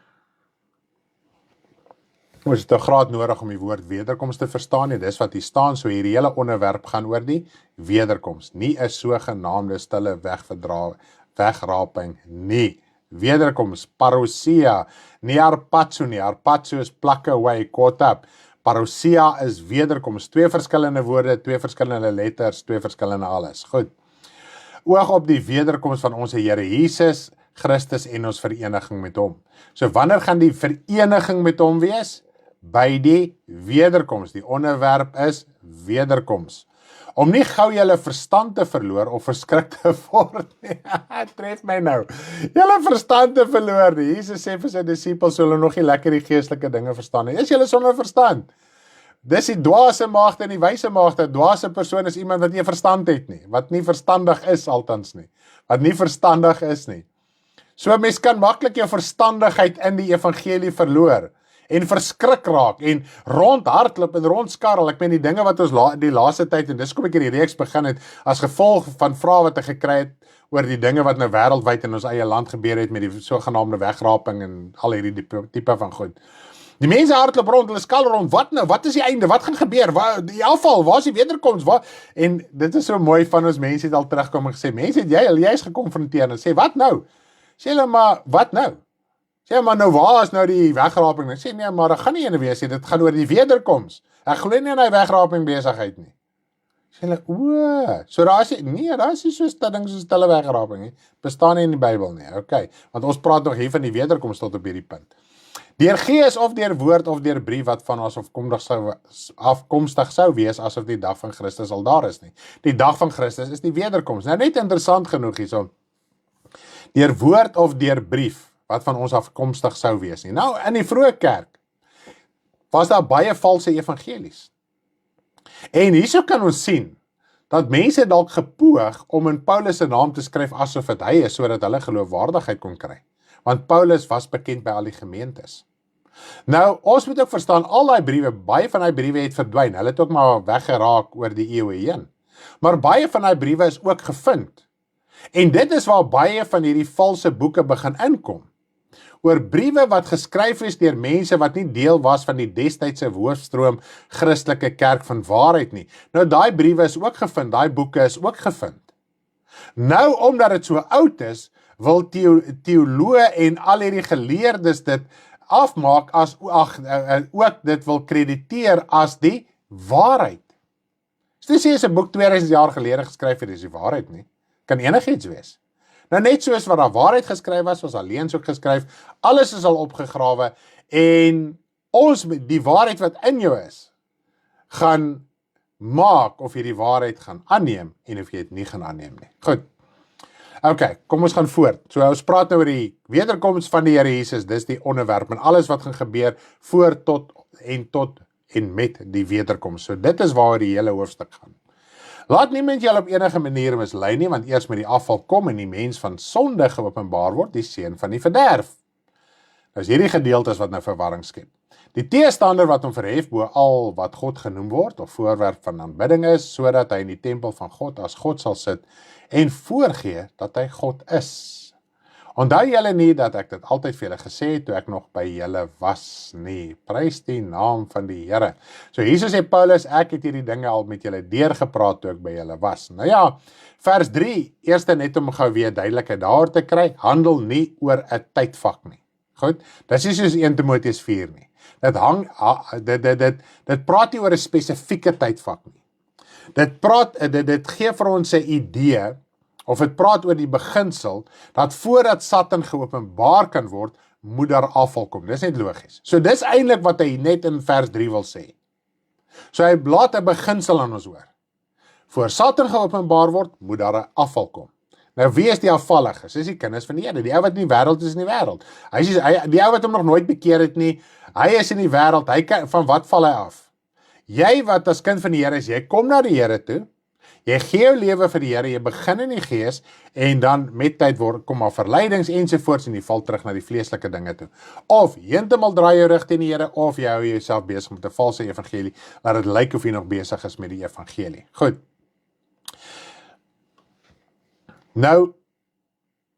ons het 'n graad nodig om die woord wederkoms te verstaan nie, dis wat hier staan, so hierdie hele onderwerp gaan oor die wederkoms, nie 'n sogenaamde stille wegraping nie. Wederkoms, parousia, nie harpazo nie, harpazo is pluck away, caught up, parousia is wederkoms, 2 verskillende woorde, 2 verskillende letters, 2 verskillende alles, goed. Oog op die wederkoms van ons Here Jesus Christus en ons vereniging met hom. So wanneer gaan die vereniging met hom wees? By die wederkoms. Die onderwerp is wederkoms. Om nie gou julle verstand te verloor of verskrik te word nie. Tref my nou. Julle verstand te verloor nie. Jesus sê vir sy disippels, hulle nog nie lekker die geestelike dinge verstaan nie. Is julle sonder verstand? Dis die dwaase maagde en die wyse maagde. Dwaase persoon is iemand wat nie verstand het nie. Wat nie verstandig is altans nie. Wat nie verstandig is nie. So mens kan maklik jou verstandigheid in die evangelie verloor. En verskrik raak, en rondhardloop en rondskarrel, ek meen die dinge wat ons die laaste tyd, en dis kom ek in die reeks begin het, as gevolg van vrae wat ek gekry het, oor die dinge wat nou wêreldwyd in ons eie land gebeur het, met die sogenaamde wegraping, en al hierdie tipe van goed. Die mense hardloop rond, hulle skal rond, wat nou, wat is die einde, wat gaan gebeur, die afval, waar is die wederkoms, en dit is so mooi van ons mense het al terugkom en gesê, mense het jy is gekonfronteer en sê, wat nou? Sê hulle, maar wat nou? Sê maar nou, waar is nou die wegraping? Ek sê, nee, maar dat gaan nie ene wees, dit gaan oor die wederkoms. Ek glo nie in die wegraping besigheid nie. Sê hulle, so daar is nie so ding so stille wegraping nie, bestaan nie in die Bybel nie, okay, want ons praat nog hier van die wederkoms tot op hierdie punt. Deur gees of deur woord of deur brief wat van ons afkomstig sou wees, asof die dag van Christus al daar is nie. Die dag van Christus is die wederkoms. Nou net interessant genoeg hierso, deur woord of deur brief, wat van ons afkomstig sou wees nie. Nou, in die vroeë kerk, was daar baie valse evangelies. En hierso kan ons sien, dat mense dalk gepoog om in Paulus se naam te skryf asof dit hy is, sodat hulle geloofwaardigheid kon kry. Want Paulus was bekend by al die gemeentes. Nou, ons moet ook verstaan, al die briewe, baie van die briewe het verdwyn, hulle het ook maar weggeraak oor die eeue heen. Maar baie van die briewe is ook gevind. En dit is waar baie van hierdie valse boeke begin inkom. Oor briewe wat geskryf is deur mense wat nie deel was van die destydse hoofstroom Christelike kerk van waarheid nie. Nou, daai briewe is ook gevind, daai boeke is ook gevind. Nou, omdat dit so oud is, wil teoloë en al hierdie geleerdes dit afmaak as, ook dit wil krediteer as die waarheid. Dit is nie 'n boek 2000 jaar gelede geskryf het, dis die waarheid nie. Kan enigiets wees. Nou net soos wat daar waarheid geskryf was alleen ook geskryf, alles is al opgegrawe, en die waarheid wat in jou is, gaan maak of jy die waarheid gaan aanneem, en of jy dit nie gaan aanneem nie. Goed. Ok, kom ons gaan voort. So ons praat nou oor die wederkoms van die Here Jesus, dis die onderwerp, en alles wat gaan gebeur voor tot en met die wederkoms. So dit is waar die hele hoofstuk gaan. Laat niemand julle op enige manier mislei nie, want eers met die afval kom en die mens van sonde geopenbaar word, die seun van die verderf. Nou is hierdie gedeeltes wat nou verwarring skep. Die teestander wat hom verhef bo al wat God genoem word, of voorwerp van aanbidding is, sodat hy in die tempel van God as God sal sit, en voorgee dat hy God is. Onthou julle nie dat ek dit altyd vir julle gesê het, toe ek nog by julle was nie. Prys die naam van die Here. So hier sê Paulus, ek het hierdie dinge al met julle deurgepraat toe ek by julle was. Nou ja, vers 3, eerste net om gou weer duidelikheid daar te kry, handel nie oor 'n tydvak nie. Goed, dit is soos 1 Timoteus 4 nie. Dit praat nie oor 'n spesifieke tydvak nie. Dit gee vir ons 'n idee, of het praat oor die beginsel, dat voordat Satan geopenbaar kan word, moet daar afval kom. Dis net logies. So dis eintlik wat hy net in vers 3 wil sê. So hy laat 'n beginsel aan ons hoor. Voor Satan geopenbaar word, moet daar 'n afval kom. Nou wie is die afvalliges? Dis die kinders van die Here. Die ou wat in die wêreld is in die wêreld. Die ou wat hom nog nooit bekeer het nie, hy is in die wêreld, van wat val hy af? Jy wat as kind van die Here is, jy kom na die Here toe, jy gee jou lewe vir die Here, jy begin in die gees, en dan met tyd kom maar verleidings ensovoorts, en jy val terug na die vleeslike dinge toe. Of heeltemal draai jou rug teen die Here, of jy hou jouself besig met 'n valse evangelie, laat dit lyk of jy nog besig is met die evangelie. Goed. Nou,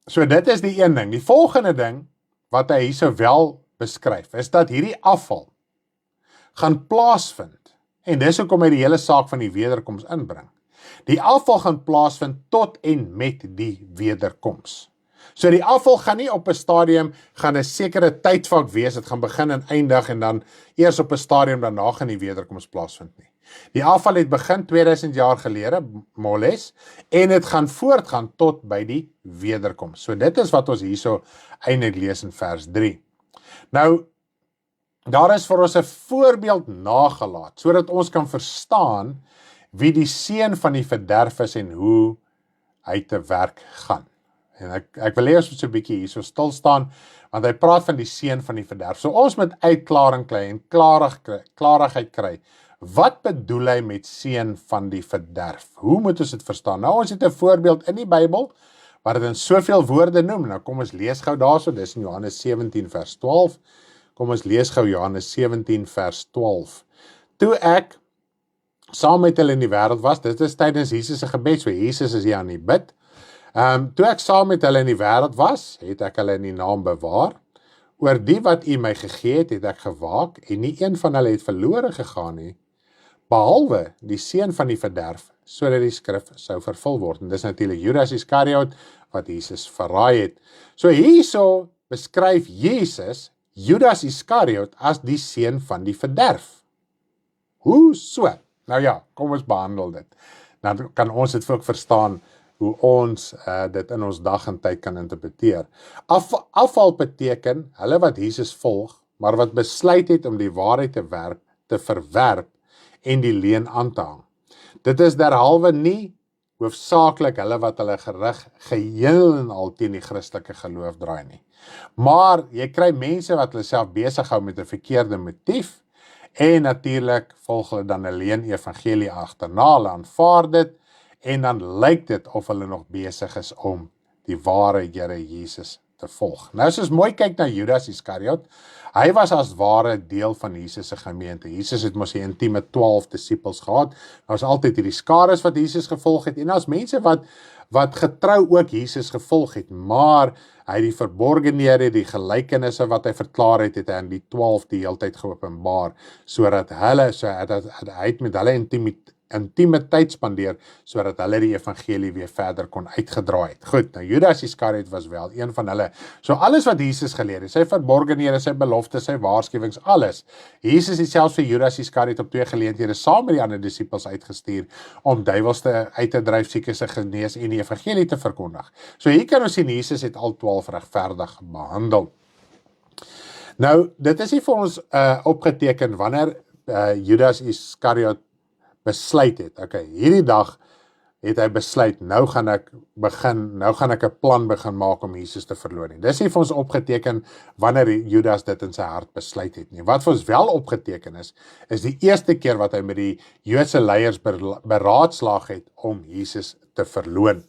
so dit is die een ding. Die volgende ding, wat hy hierso wel beskryf, is dat hierdie afval gaan plaasvind, en dis hoekom hy die hele saak van die wederkoms inbring. Die afval gaan plaasvind tot en met die wederkoms. So die afval gaan nie op 'n stadium, gaan 'n sekere tydvak wees, dit gaan begin en eindig, en dan eers op 'n stadium daarna gaan die wederkoms plaasvind nie. Die afval het begin 2000 jaar gelede, moles, en het gaan voortgaan tot by die wederkoms. So dit is wat ons hierso eintlik lees in vers 3. Nou, daar is vir ons 'n voorbeeld nagelaat, sodat ons kan verstaan wie die seun van die verderf is en hoe hy te werk gaan. En ek wil hê ons moet so 'n bietjie hierso stil staan, want hy praat van die seun van die verderf. So ons moet uitklaring kry en klarigheid kry. Wat bedoel hy met seun van die verderf? Hoe moet ons dit verstaan? Nou, ons het 'n voorbeeld in die Bybel, wat dit in soveel woorde noem. Nou kom ons lees gou daarso, dis in Johannes 17 vers 12. Kom ons lees gou Johannes 17 vers 12. Toe ek saam met hulle in die wêreld was, dit is tydens Jesus se gebed, so Jesus is hier aan die bid. Toe ek saam met hulle in die wêreld was, het ek hulle in die naam bewaar, oor die wat u my gegee het ek gewaak, en nie een van hulle het verlore gegaan nie, behalwe die seun van die verderf, sodat die skrif sou vervul word. En dis natuurlik Judas Iskariot, wat Jesus verraai het. So hierso beskryf Jesus Judas Iskariot as die seun van die verderf. Hoe so? Nou ja, kom ons behandel dit. Dan kan ons dit ook verstaan hoe ons dit in ons dag en tyd kan interpreteer. Afval beteken hulle wat Jesus volg, maar wat besluit het om die waarheid te verwerp en die leuen aan te hang. Dit is derhalwe nie hoofsaaklik hulle wat hulle gerig geheel en al teen die Christelike geloof draai nie. Maar jy kry mense wat hulle self besig hou met 'n verkeerde motief, en natuurlik volg hulle dan 'n leuen evangelie agterna, hulle aanvaar dit, en dan lyk dit of hulle nog besig is om die ware Here Jesus te volg. Nou as ons mooi kyk na Judas Iskariot, hy was as ware deel van Jesus se gemeente. Jesus het mos die intieme 12 disippels gehad. Daar was altyd hierdie skares wat Jesus gevolg het, en daar's mense wat getrou ook Jesus gevolg het, maar hy het die verborgenhede, die gelykenisse wat hy verklaar het, het hy aan die 12 die heeltyd geopenbaar, sodat hy het met hulle intieme tyd spandeer, sodat hulle die evangelie weer verder kon uitgedra het. Goed, nou Judas Iskariot was wel een van hulle. So alles wat Jesus geleer het, sy verborgenhede, sy beloftes, sy waarskuwings, alles. Jesus het selfs vir Judas Iskariot op 2 geleenthede saam met die ander disippels uitgestuur, om duiwels uit te dryf, siekes te genees en die evangelie te verkondig. So hier kan ons sien, Jesus het al 12 regverdig behandel. Nou, dit is nie vir ons opgeteken wanneer Judas Iskariot besluit het, okay, hierdie dag het hy besluit, nou gaan ek 'n plan begin maak om Jesus te verloon nie. Dis nie vir ons opgeteken wanneer Judas dit in sy hart besluit het nie. Wat vir ons wel opgeteken is die eerste keer wat hy met die Joodse leiers beraadslaag het om Jesus te verloon.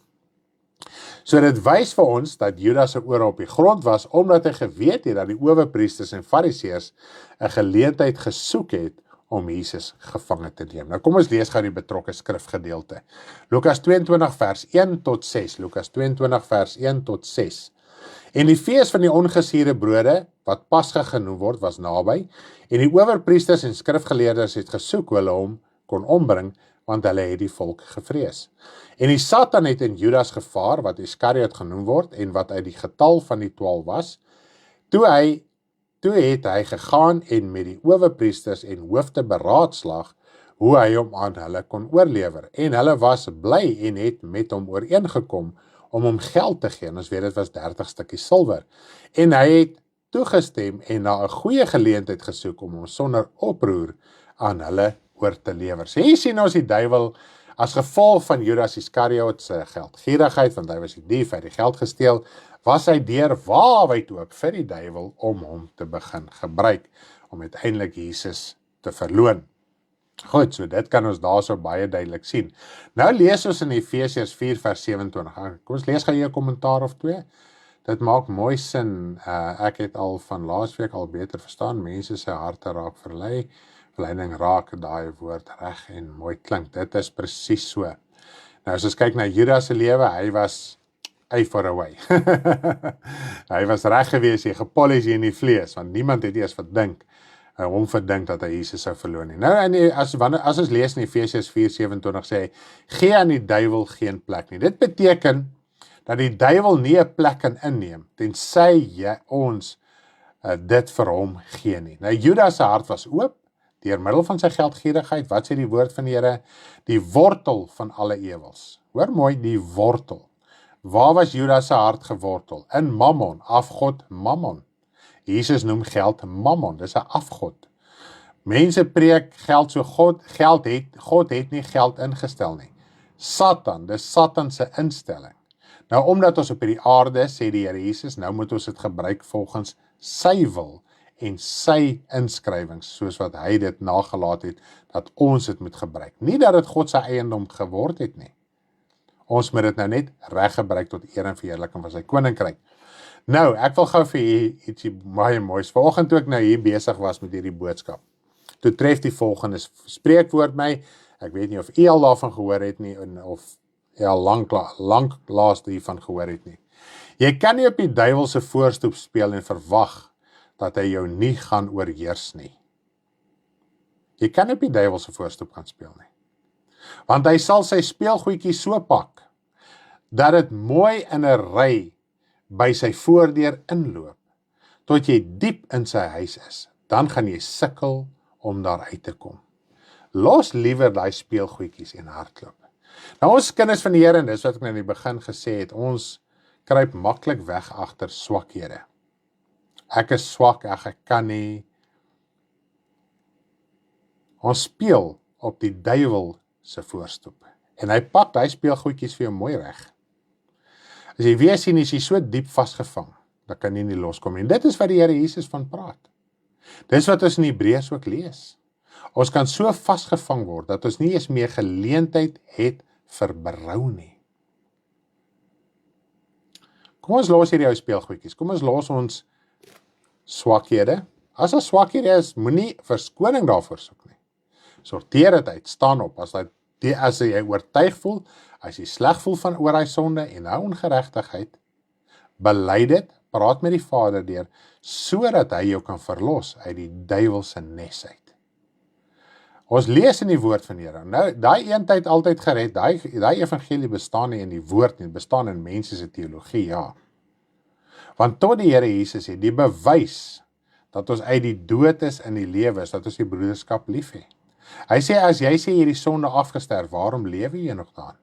So dit wys vir ons dat Judas se ore op die grond was, omdat hy geweet het dat die owerpriesters en fariseërs 'n geleentheid gesoek het om Jesus gevange te neem. Nou kom ons lees gou die betrokke skrifgedeelte. Lukas 22 vers 1 tot 6. Lukas 22 vers 1 tot 6. En die fees van die ongesuurde brode, wat Pasga genoem word, was naby, en die owerpriesters en skrifgeleerdes het gesoek hoe hulle hom kon ombring, want hulle het die volk gevrees. En die Satan het in Judas gevaar, wat Iskariot genoem word, en wat uit die getal van die 12 was, Toe het hy gegaan en met die owerpriesters en hoofde beraadslaag hoe hy hom aan hulle kon oorlewer. En hulle was bly en het met hom ooreengekom om hom geld te gee. Ons weet dit was 30 stukkies silwer. En hy het toegestem en na 'n goeie geleentheid gesoek om hom sonder oproer aan hulle oor te lewer. So hier sien ons die duiwel as gevolg van Judas Iskariot se geldgierigheid, want hy was die dief, hy het die geld gesteel, was hy deur waarheid ook vir die duiwel om hom te begin gebruik, om uiteindelik Jesus te verloon. Goed, so dit kan ons daarso baie duidelik sien. Nou lees ons in Efesiërs 4 vers 27. Kom ons lees gou hier 'n kommentaar of twee. Dit maak mooi sin. Ek het al van laasweek al beter verstaan. Mense se harte raak verlei. Verleiding raak, daai woord reg en mooi klink. Dit is presies so. Nou as ons kyk na Judas se lewe, hy was for away. Hy was reg gewees, hy gepolish in die vlees, want niemand het eers hom verdink dat hy Jesus sou verloon nie. Nou, as ons lees in Efesiërs 4:27 sê hy, gee aan die duiwel geen plek nie. Dit beteken dat die duiwel nie 'n plek kan inneem, tensy ons dit vir hom gee nie. Nou, Judas se hart was oop, deur middel van sy geldgierigheid. Wat sê die woord van die Here? Die wortel van alle ewels. Hoor mooi, die wortel. Waar was Judas se hart gewortel? In Mammon, afgod Mammon. Jesus noem geld Mammon, dis 'n afgod. Mense preek geld so God het nie geld ingestel nie. Satan, dis Satan se instelling. Nou omdat ons op hierdie aarde, sê die Here Jesus, nou moet ons dit gebruik volgens sy wil en sy inskrywings, soos wat hy dit nagelaat het, dat ons dit moet gebruik. Nie dat dit God se eiendom geword het nie. Ons moet dit nou net reg gebruik tot eer en verheerliking van sy koninkryk. Nou, ek wil gou vir julle ietsie baie moois. Vanoggend toe ek nou hier besig was met hierdie boodskap, toe tref die volgende spreekwoord my. Ek weet nie of u al daarvan gehoor het nie, of lank laas hiervan gehoor het nie. Jy kan nie op die duiwel se voorstoep speel en verwag dat hy jou nie gaan oorheers nie. Jy kan op die duiwel se voorstoep gaan speel nie. Want hy sal sy speelgoedjies so pak, dat dit mooi in 'n ry by sy voordeur inloop, tot jy diep in sy huis is. Dan gaan jy sukkel om daar uit te kom. Los liewer daai speelgoedjies en hardloop. Nou ons kinders van die Here, en dis wat ek in die begin gesê het, ons kruip maklik weg agter swakhede. Ek is swak, ek kan nie. Ons speel op die duiwel se voorstoep. En hy pak daai speelgoedjies vir jou mooi reg. As jy weer sien, is jy so diep vasgevang, dan kan jy nie loskom nie. En dit is wat die Here Jesus van praat. Dis wat ons in Hebreërs ook lees. Ons kan so vasgevang word, dat ons nie eens meer geleentheid het vir berou nie. Kom ons los hierdie ou speelgoedjies, kom ons los ons swakhede. As daar swakhede is, moenie verskoning daarvoor soek nie. Sorteer dit uit, staan op, as jy oortuig voel, as jy sleg voel oor hy sonde en hy ongeregtigheid, bely dit, praat met die Vader deur, sodat hy jou kan verlos uit die duiwel se nes uit. Ons lees in die woord van die Here. Nou, daai eentheid altyd gered, daai evangelie bestaan nie in die woord nie, bestaan in mense se teologie, ja. Want tot die Here Jesus het die bewys dat ons uit die dood is in die lewe is, dat ons die broederskap lief het. Hy sê, as jy sê hierdie sonde afgesterf, waarom lewe jy nog daan?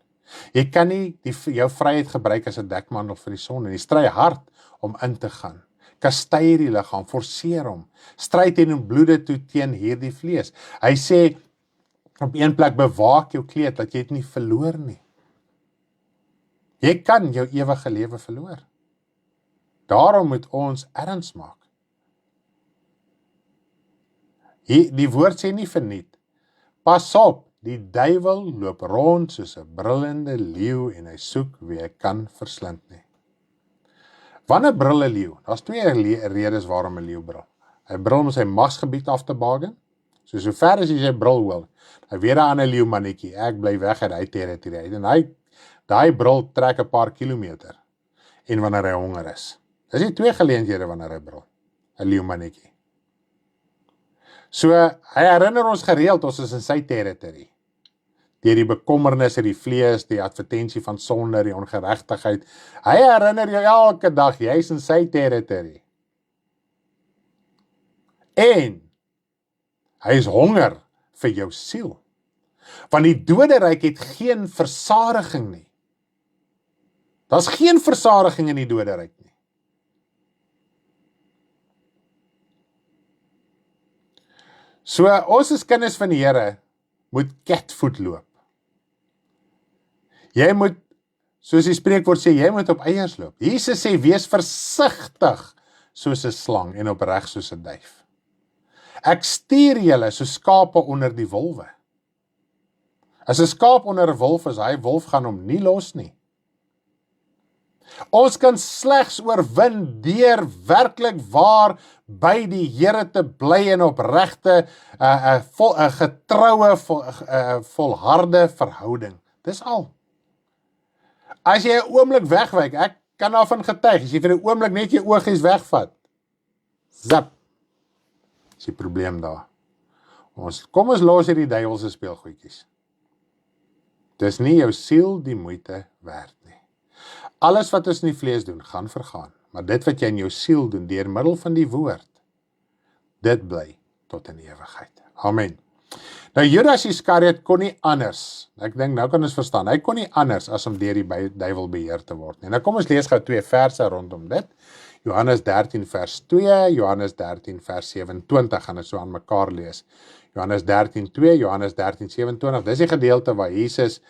Jy kan nie jou vryheid gebruik as 'n dekmantel vir die sonde. Jy stry hard om in te gaan. Kastei die liggaam, forceer hom. Stry teen bloede toe teen hierdie vlees. Hy sê op een plek, bewaak jou kleed dat jy dit nie verloor nie. Jy kan jou ewige lewe verloor. Daarom moet ons erns maak. Die woord sê nie verniet. Pas op, die duiwel loop rond soos 'n brullende leeu en hy soek wie hy kan verslind nie. Wanneer brul 'n leeu? Daar's twee redes waarom 'n leeu brul. Hy brul om sy magsgebied af te baken, so ver as hy sy brul wil. Hy weet daar 'n leeu mannetjie, ek bly weg uit hy territorie uit. En daai brul trek 'n paar kilometer. En wanneer hy honger is. Dis die twee geleenthede wanneer hy brul. 'n leeu mannetjie. So, hy herinner ons gereeld, ons is in sy territorie. Deur die bekommernisse, die vlees, die advertensie van sonde, die ongeregtigheid. Hy herinner jou elke dag, jy is in sy territorie. En, hy is honger vir jou siel. Want die doderyk het geen versadiging nie. Daar's geen versadiging in die doderyk nie. So, ons as kinders van die Here moet catfoot loop. Jy moet, soos die spreekwoord sê, jy moet op eiers loop. Jesus sê, wees versigtig soos 'n slang en opreg soos 'n duif. Ek stuur julle so skape onder die wolwe. As 'n skaap onder 'n wolf is, hy wolf gaan hom nie los nie. Ons kan slegs oorwin deur werklik waar by die Here te bly en opregte, getroue, volharde verhouding. Dis al. As jy 'n oomblik wegwyk, ek kan daarvan getuig, as jy vir 'n oomblik net jou oogies wegvat, zap, is die probleem daar. Kom ons los hierdie duiwelse speelgoedjies. Dis nie jou siel die moeite werd nie. Alles wat ons in die vlees doen, gaan vergaan. Maar dit wat jy in jou siel doen, deur middel van die woord, dit bly tot in ewigheid. Amen. Nou Judas Iskariot kon nie anders, ek dink nou kan ons verstaan, hy kon nie anders as om deur die duiwel beheer te word nie. Nou kom ons lees gou 2 verse rondom dit. Johannes 13 vers 2, Johannes 13 vers 27, gaan dit so aan mekaar lees. Johannes 13, 2, Johannes 13, 27, dis die gedeelte waar Jesus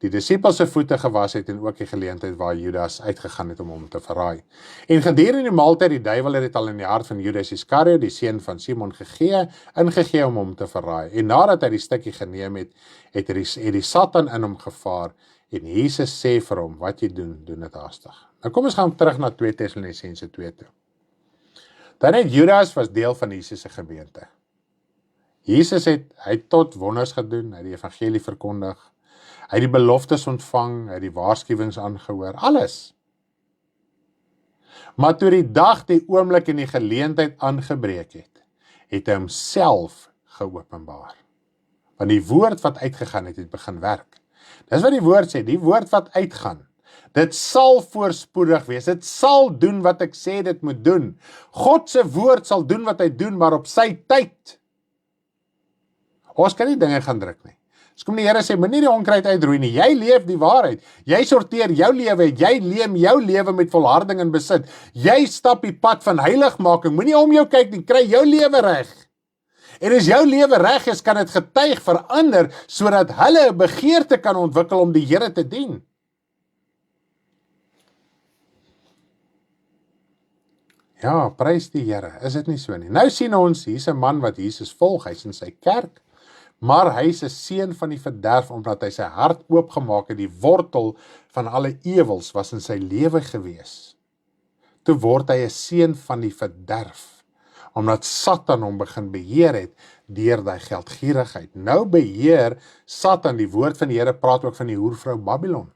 die disippels se voete gewas het en ook die geleentheid waar Judas uitgegaan het om hom te verraai. En gedurende die maaltyd, die duiwel het dit al in die hart van Judas Iskariot, die seun van Simon ingegee om hom te verraai. En nadat hy die stukkie geneem het, het die Satan in hom gevaar en Jesus sê vir hom, wat jy doen, doen dit haastig. Nou kom ons gaan terug na 2 Tessalonisense 2 toe. Dan het Judas was deel van Jesus se gemeente. Jesus het tot wonders gedoen, hy het die evangelie verkondig, hy het die beloftes ontvang, hy het die waarskuwings aangehoor, alles. Maar toe die dag, die oomblik en die geleentheid aangebreek het, het hy homself geopenbaar. Want die woord wat uitgegaan het, het begin werk. Dis wat die woord sê, die woord wat uitgaan. Dit sal voorspoedig wees, dit sal doen wat ek sê dit moet doen. God se woord sal doen wat hy doen, maar op sy tyd. Ons kan nie dinge gaan druk nie. As kom die Here sê, moenie die onkruid uitroei nie, jy leef die waarheid, jy sorteer jou lewe, jy leem jou lewe met volharding en besit, jy stap die pad van heiligmaking, moenie om jou kyk nie, kry jou lewe reg. En as jou lewe reg is, kan dit getuig verander, sodat hulle 'n begeerte kan ontwikkel om die Here te dien. Ja, prys die Here, is dit nie so nie? Nou sien ons, hier's 'n man wat Jesus volg, hy's in sy kerk, maar hy's 'n seun van die verderf, omdat hy sy hart oopgemaak het, die wortel van alle ewels was in sy lewe gewees. Toe word hy 'n seun van die verderf, omdat Satan hom begin beheer het, deur die geldgierigheid. Nou beheer Satan, die woord van die Here praat ook van die hoervrou Babylon.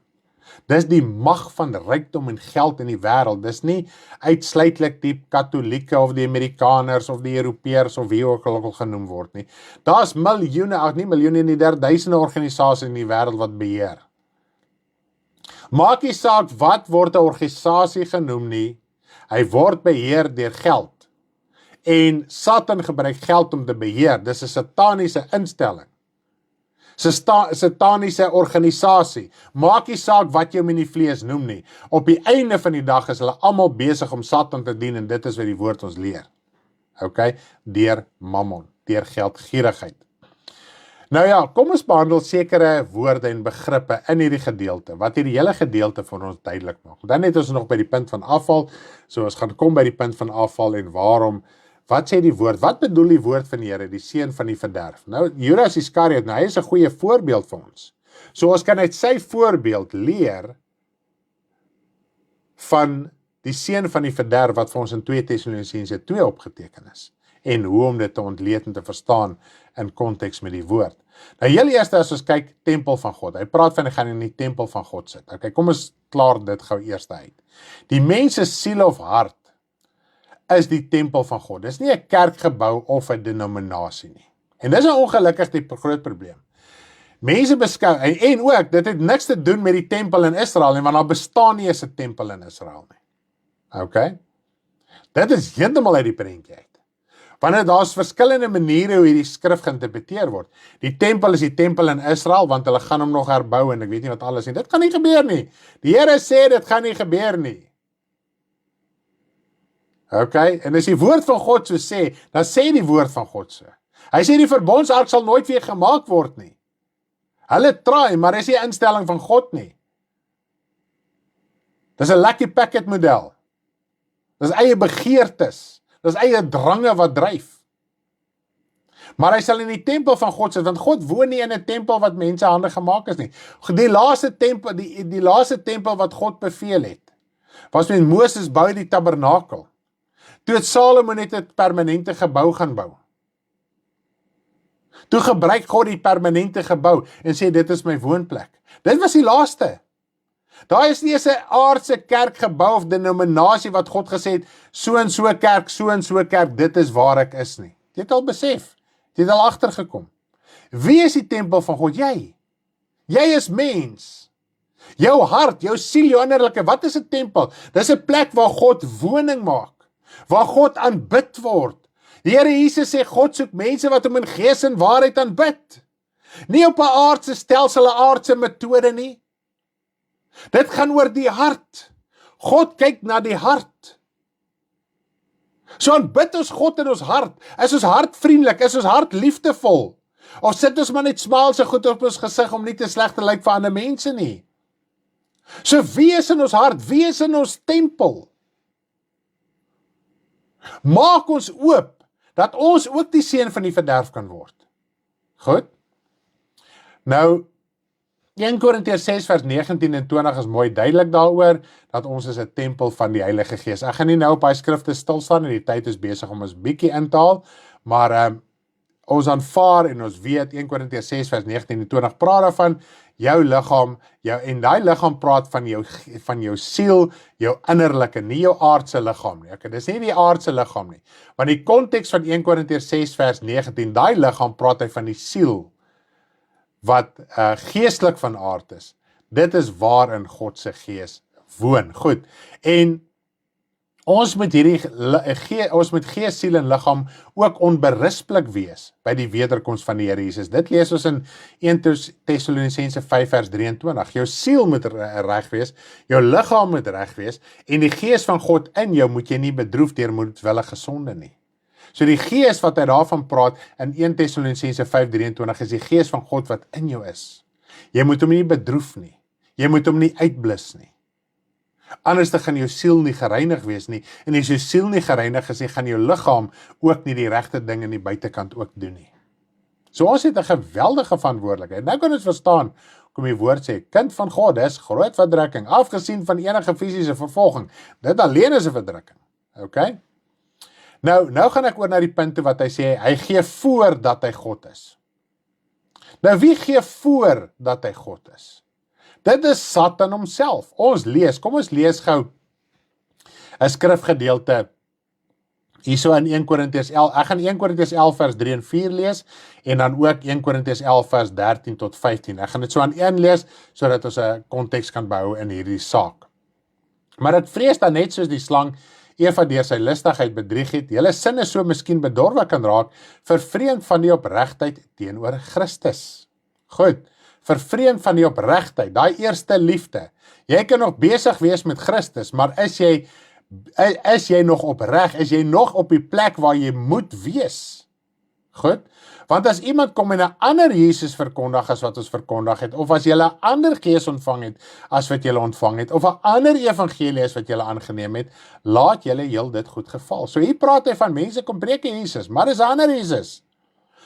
Dis die mag van rykdom en geld in die wêreld. Dis nie uitsluitlik die Katolieke of die Amerikaners of die Europeërs of wie ook al genoem word nie. Daar's miljoene, nie miljoene nie, duisende organisasies in die wêreld wat beheer. Maak nie saak wat word 'n organisasie genoem nie, hy word beheer deur geld. En Satan gebruik geld om te beheer. Dis 'n sataniese instelling. Sataniese organisasie. Maak nie saak wat jy hom in die vlees noem nie. Op die einde van die dag is hulle almal besig om Satan te dien, en dit is wat die woord ons leer. Okay? Deur mammon, deur geldgierigheid. Nou ja, kom ons behandel sekere woorde en begrippe in hierdie gedeelte, wat hierdie hele gedeelte vir ons duidelik maak. Dan het ons nog by die punt van afval, so ons gaan kom by die punt van afval en waarom. Wat sê die woord? Wat bedoel die woord van die Here, die seun van die verderf? Nou, Judas Iskariot, nou hy is 'n goeie voorbeeld vir ons. So ons kan uit sy voorbeeld leer van die seun van die verderf wat vir ons in 2 Tessalonisense 2 opgeteken is, en hoe om dit te ontleed en te verstaan in konteks met die woord. Nou heel eers as ons kyk, tempel van God. Hy praat van hy gaan in die tempel van God sit. Okay, kom ons klaar dit gou eers uit. Die mens se siel of hart is die tempel van God. Dis nie 'n kerkgebou of 'n denominasie nie. En dis 'n ongelukkig die groot probleem. Mense beskou, en ook, dit het niks te doen met die tempel in Israel nie, want daar bestaan nie eens 'n tempel in Israel nie. Okay? Dit is heeltemal uit die prentjie uit. Want daar's verskillende maniere hoe hierdie skrif geïnterpreteer word. Die tempel is die tempel in Israel, want hulle gaan hom nog herbou en ek weet nie wat alles nie. Dit kan nie gebeur nie. Die Here sê dit gaan nie gebeur nie. Okay, en as die woord van God so sê, dan sê die woord van God so. Hy sê die verbondsark sal nooit weer gemaak word nie. Hulle try, maar is nie 'n instelling van God nie. Dis 'n lucky packet model. Dis eie begeertes. Dis eie drange wat dryf. Maar hy sal in die tempel van God sit, want God woon nie in 'n tempel wat mense hande gemaak is nie. Die laaste tempel, die laaste tempel wat God beveel het, was met Moses bou die tabernakel. Toe het Salomo net 'n permanente gebou gaan bou. Toe gebruik God die permanente gebou en sê dit is my woonplek. Dit was die laaste. Daar is nie eens 'n aardse kerkgebou of denominasie wat God gesê het, so en so kerk, dit is waar ek is nie. Jy het al besef, jy het al agtergekom. Wie is die tempel van God? Jy. Jy is mens. Jou hart, jou siel, jou innerlike, wat is 'n tempel? Dis 'n plek waar God woning maak, waar God aanbid word. Die Here Jesus sê, God soek mense wat hom in gees en waarheid aanbid. Nie op 'n aardse stelsel, 'n aardse metode nie. Dit gaan oor die hart. God kyk na die hart. So aanbid ons God in ons hart. Is ons hart vriendelik? Is ons hart liefdevol? Of sit ons maar net smaalse goed op ons gesig om nie te sleg te lyk vir ander mense nie? So wie is in ons hart? Wie is in ons tempel? Maak ons oop, dat ons ook die seun van die verderf kan word. Goed? Nou, 1 Korintiërs 6 vers 19 en 20 is mooi duidelik daaroor, dat ons is 'n tempel van die Heilige Gees. Ek gaan nie nou op hy skrifte stil staan, en die tyd is besig om ons bietjie in te haal, maar ons aanvaar en ons weet, 1 Korintiërs 6 vers 19 en 20 praat daarvan, jou liggaam, en daai liggaam praat van jou siel, jou innerlike, nie jou aardse liggaam nie. Okay, dis nie die aardse liggaam nie. Want die konteks van 1 Korintiërs 6 vers 19, daai liggaam praat hy van die siel, wat geestelik van aard is. Dit is waarin God se gees woon. Goed. En ons moet gees, siel en liggaam ook onberispelik wees by die wederkoms van die Here Jesus. Dit lees ons in 1 Tessalonisense 5 vers 23. Jou siel moet reg wees, jou liggaam moet reg wees, en die gees van God in jou moet jy nie bedroef deur moedwillige sonde nie. So die gees wat hy daarvan praat in 1 Tessalonisense 5:23 is die gees van God wat in jou is. Jy moet hom nie bedroef nie. Jy moet hom nie uitblus nie. Anders gaan jou siel nie gereinig wees nie, en as jou siel nie gereinig is nie, gaan jou liggaam ook nie die regte ding in die buitekant ook doen nie. So ons het 'n geweldige verantwoordelikheid. Nou kan ons verstaan, kom die woord sê, kind van God, dis groot verdrukking, afgesien van enige fisiese vervolging. Dit alleen is 'n verdrukking. Okay? Nou gaan ek oor na die punt toe wat hy sê, hy gee voor dat hy God is. Nou wie gee voor dat hy God is? Dit is Satan homself. Kom ons lees gou 'n skrifgedeelte hierso in 1 Korintiërs 11. Ek gaan 1 Korintiërs 11 vers 3 en 4 lees, en dan ook 1 Korintiërs 11 vers 13 tot 15. Ek gaan dit so aan een lees, sodat ons 'n konteks kan behou in hierdie saak. Maar ek vrees dan net soos die slang Eva deur sy listigheid bedrieg het, julle sinne so miskien bedorwe kan raak, vervreemd van die opregtheid teenoor Christus. Goed, vervreemd van die opregtheid, daai eerste liefde. Jy kan nog besig wees met Christus, maar is jy nog opreg? Is jy nog op die plek waar jy moet wees? Goed, want as iemand kom en 'n ander Jesus verkondig as wat ons verkondig het, of as jy 'n ander gees ontvang het as wat jy ontvang het, of 'n ander evangelie as wat jy aangeneem het, laat julle heel dit goed geval. So hier praat hy van mense kom preek Jesus, maar is 'n ander Jesus.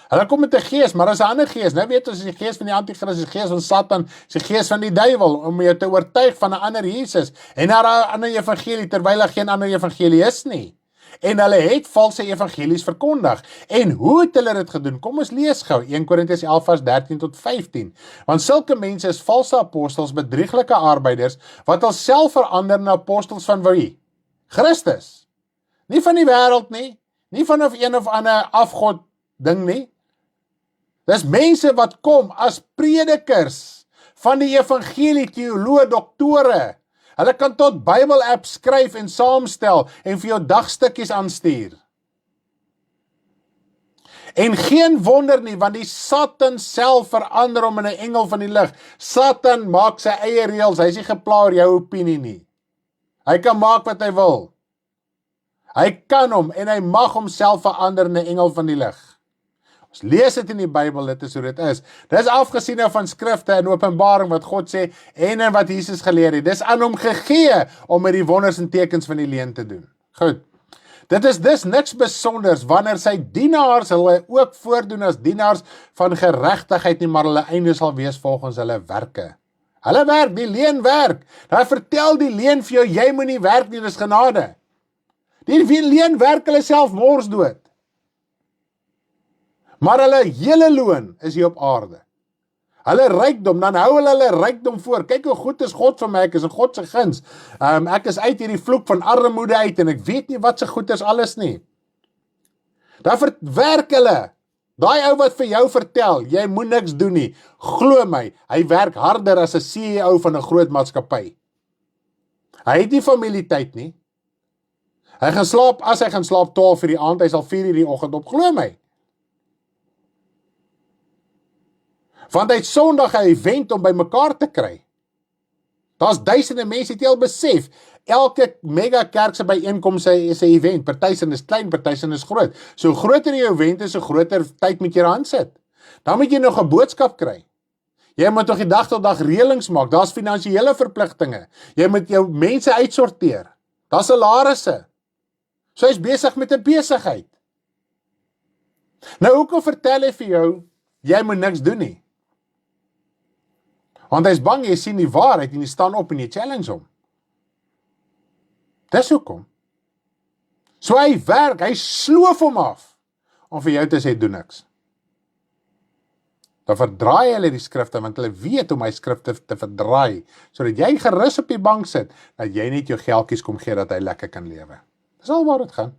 Hulle kom met 'n gees, maar is 'n ander gees. Nou weet ons, is die gees van die antichrist, is die gees van Satan, is die gees van die duiwel, om jou te oortuig van 'n ander Jesus, en na 'n ander evangelie, terwyl daar geen ander evangelie is nie. En hulle het valse evangelies verkondig. En hoe het hulle dit gedoen? Kom ons lees gou 1 Korintiërs 11 vers 13 tot 15. Want sulke mense is valse apostels, bedrieglike arbeiders, wat alself verander na apostels van wie? Christus. Nie van die wêreld nie, nie van een of ander afgod ding nie. Dis mense wat kom as predikers van die evangelie, teoloë, doktore. Hulle kan tot Bybel-app skryf en saamstel en vir jou dagstukkies aanstuur. En geen wonder nie, want die Satan self verander hom in 'n engel van die lig. Satan maak sy eie reëls, hy is nie gepla oor jou opinie nie. Hy kan maak wat hy wil. Hy kan hom en hy mag homself verander in 'n engel van die lig. Ons lees dit in die Bybel, dit is hoe dit is. Dis afgesien nou van skrifte en Openbaring wat God sê, en wat Jesus geleer het. Dis aan hom gegee om met die wonders en tekens van die leuen te doen. Goed. Dit is dus niks besonders wanneer sy dienaars hulle ook voordoen as dienaars van geregtigheid nie, maar hulle einde sal wees volgens hulle werke. Hulle werk, die leuen werk. Hy vertel die leuen vir jou, jy moet nie werk nie, dis genade. Die leuen werk hulle self mors dood. Maar hulle hele loon is hier op aarde. Hulle rykdom, dan hou hulle rykdom voor. Kyk hoe goed is God vir my, ek is in God se guns. Ek is uit hierdie vloek van armoede uit, en ek weet nie wat se goed is alles nie. Dan verwerk hulle. Daai ou wat vir jou vertel, jy moet niks doen nie. Glo my, hy werk harder as 'n CEO van 'n groot maatskappy. Hy het nie familietyd nie. Hy gaan slaap, as hy gaan slaap 12 uur die aand, hy sal 4 uur die oggend op, glo my. Want hy het Sondag 'n event om by mekaar te kry. Daar's duisende mense, het jy al besef, elke mega kerk se byeenkoms is 'n event, party sin is klein, party sin is groot. So groter die event is, so groter tyd met jou hand sit. Dan moet jy nog 'n boodskap kry. Jy moet nog die dag tot dag reëlings maak, daar's finansiële verpligtinge. Jy moet jou mense uitsorteer. Daar's salarisse. So hy's besig met 'n besigheid. Nou hoekom vertel hy vir jou, jy moet niks doen nie? Want hy is bang, jy sien die waarheid en jy staan op en jy challenge hom. Dis hoekom. So hy werk, hy sloof hom af, om vir jou te sê, doen niks. Dan verdraai hulle die skrifte, want hulle weet hoe my skrifte te verdraai, sodat jy gerus op die bank sit, dat jy net jou geldjies kom gee, dat hy lekker kan lewe. Dis al waar dit gaan.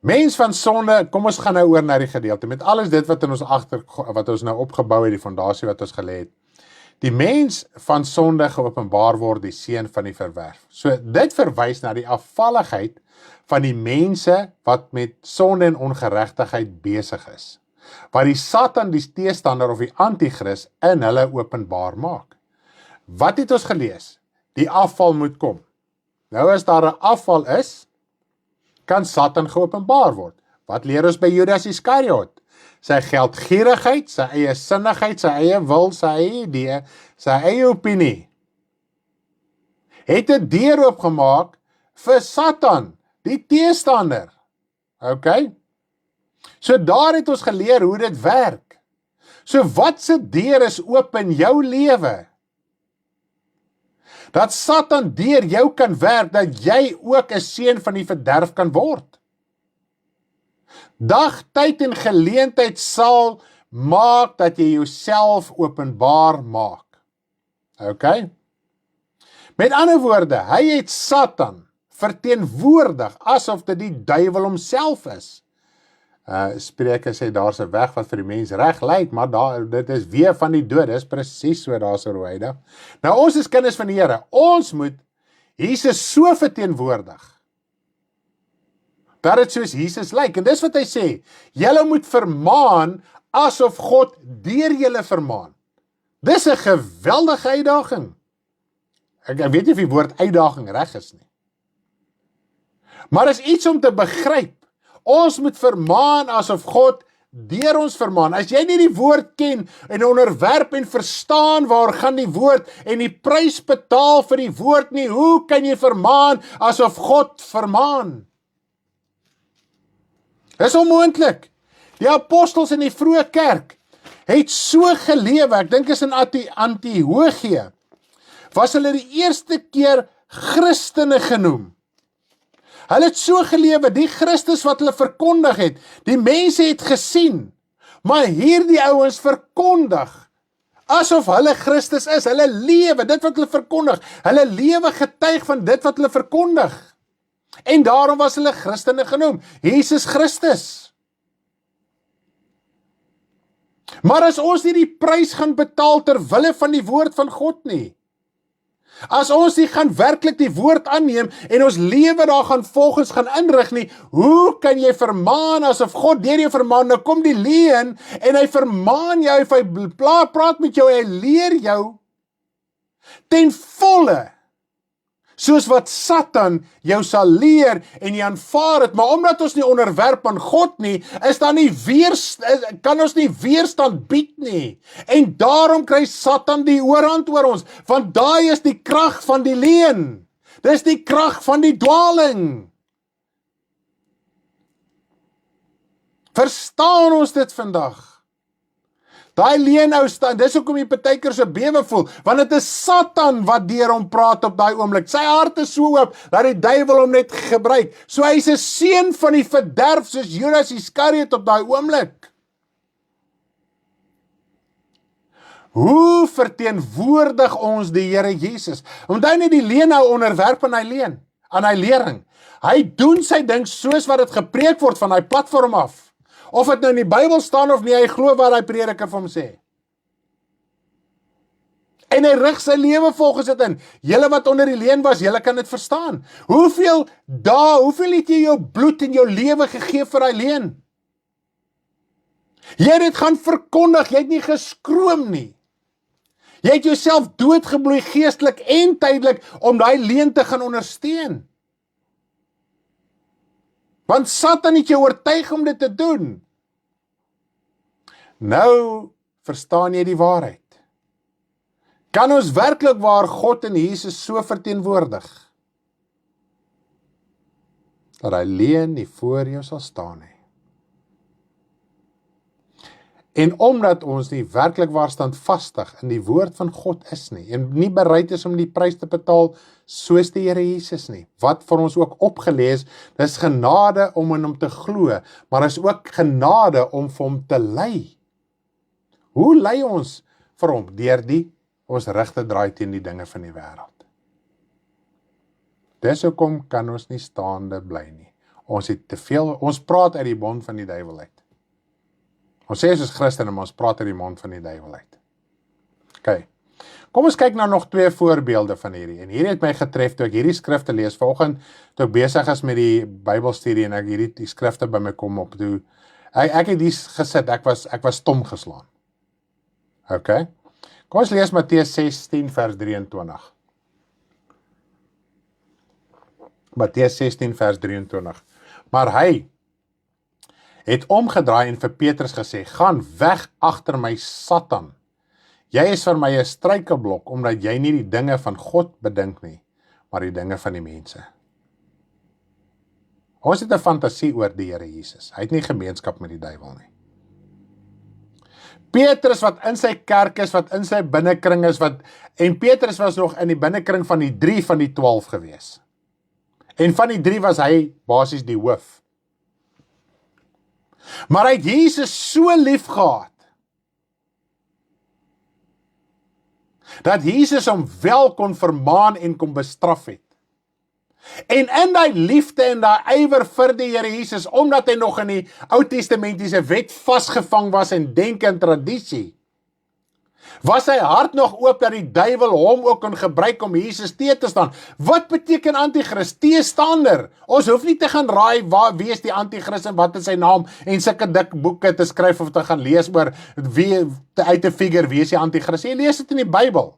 Mens van sonde, kom ons gaan nou oor na die gedeelte, met alles dit wat wat ons nou opgebou het, die fondasie wat ons gelê het. Die mens van sonde geopenbaar word, die seun van die verwerf. So dit verwys na die afvalligheid van die mense wat met sonde en ongeregtigheid besig is. Wat die Satan, die teestander of die antichrist in hulle openbaar maak. Wat het ons gelees? Die afval moet kom. Nou as daar 'n afval is, kan Satan geopenbaar word. Wat leer ons by Judas Iskariot? Sy geldgierigheid, sy eie sinnigheid, sy eie wil, sy eie idee, sy eie opinie, het 'n deur oopgemaak vir Satan, die teestander. OK? So daar het ons geleer hoe dit werk. So wat se deur is oop in jou lewe? Dat Satan deur jou kan werk, dat jy ook 'n seun van die verderf kan word. Dag, tyd en geleentheid sal maak dat jy jouself openbaar maak. OK? Met ander woorde, hy het Satan verteenwoordig asof dit die duiwel homself is. Spreuke sê daar's 'n weg wat vir die mens reg lyk, maar dit is weer van die dood. Dis presies so daar so Roeida. Nou ons is kinders van die Here. Ons moet Jesus so verteenwoordig dat dit soos Jesus lyk. En dis wat hy sê. Julle moet vermaan asof God deur julle vermaan. Dis 'n geweldige uitdaging. Ek weet nie of die woord uitdaging reg is nie. Maar is iets om te begryp. Ons moet vermaan asof God deur ons vermaan. As jy nie die woord ken en onderwerp en verstaan waar gaan die woord en die prys betaal vir die woord nie, hoe kan jy vermaan asof God vermaan? Dis onmoontlik. Die apostels in die vroeë kerk het so gelewe, ek dink is in Antiochië, was hulle die eerste keer Christene genoem. Hulle het so gelewe, die Christus wat hulle verkondig het, die mense het gesien, maar hierdie ouens verkondig, asof hulle Christus is, hulle lewe, dit wat hulle verkondig, hulle lewe getuig van dit wat hulle verkondig, en daarom was hulle Christene genoem, Jesus Christus. Maar as ons nie die prys gaan betaal ter wille van die woord van God nie, as ons nie gaan werklik die woord aanneem en ons lewe daar gaan volgens gaan inrig nie, hoe kan jy vermaan asof God deur jou vermaan? Nou kom die leuen en hy vermaan jou, hy praat met jou, hy leer jou ten volle, soos wat Satan jou sal leer en jy aanvaar het, maar omdat ons nie onderwerp aan God nie, kan ons nie weerstand bied nie. En daarom kry Satan die oorhand oor ons, want daai is die krag van die leuen. Dis die krag van die dwaling. Verstaan ons dit vandag? Daai leenou staan, dis hoekom jy partykeer so bewe voel, want dit is Satan wat deur hom praat op daai oomblik. Sy hart is so oop, dat die duiwel hom net gebruik. So hy's 'n seun van die verderf, soos Judas Iskariot op daai oomblik. Hoe verteenwoordig ons die Here Jesus? Onthou net die leenou onderwerp aan hy lering. Hy doen sy ding soos wat dit gepreek word van hy platform af. Of het nou in die Bybel staan of nie, hy glo wat hy prediker vir hom sê. En hy rig sy lewe volgens dit in. Julle wat onder die leen was, julle kan dit verstaan. Hoeveel het jy jou bloed en jou lewe gegee vir hy leen? Jy het dit gaan verkondig, jy het nie geskroom nie. Jy het jouself doodgebloei geestelik en tydelik om daai leen te gaan ondersteun. Want Satan het jou oortuig om dit te doen. Nou verstaan jy die waarheid. Kan ons werklik waar God en Jesus so verteenwoordig, dat hy leen nie voor jou sal staan nie? En omdat ons nie werklik waar standvastig in die woord van God is nie, en nie bereid is om die prys te betaal, soos die Here Jesus nie, wat vir ons ook opgelees, dis genade om in hom te glo, maar is ook genade om vir hom te lei. Hoe lei ons vir hom? Deur ons rug te draai teen die dinge van die wêreld. Dis hoekom kan ons nie staande bly nie. Ons het te veel, ons praat uit die mond van die duiwel uit. Ons sê ons is Christene, maar ons praat uit die mond van die duiwel uit. OK. Kom ons kyk nou nog 2 voorbeelde van hierdie. En hierdie het my getref toe ek hierdie skrifte lees. Vanoggend toe ek besig is met die Bybelstudie en ek die skrifte by my kom op toe. Ek het hier gesit, ek was stom geslaan. OK. Kom ons lees Matteus 16 vers 23. Matteus 16 vers 23. Maar hy het omgedraai en vir Petrus gesê, gaan weg agter my Satan. Jy is vir my 'n struikelblok, omdat jy nie die dinge van God bedink nie, maar die dinge van die mense. Ons het 'n fantasie oor die Here Jesus. Hy het nie gemeenskap met die duiwel nie. Petrus wat in sy kerk is, wat in sy binnekring is, en Petrus was nog in die binnekring van die 3 van die 12 gewees. En van die 3 was hy basies die hoof. Maar hy het Jesus so lief gehad, dat Jesus hom wel kon vermaan en kon bestraf het. En in die liefde en die ywer vir die Here Jesus, omdat hy nog in die Ou Testamentiese wet vasgevang was in denke en tradisie, was sy hart nog oop dat die duiwel hom ook kon gebruik om Jesus teë te staan. Wat beteken antichrist? Teestander. Ons hoef nie te gaan raai wie is die antichrist en wat is sy naam en sulke dik boeke te skryf of te gaan lees oor wie uit te figure wie is die antichrist. Jy lees dit in die Bybel.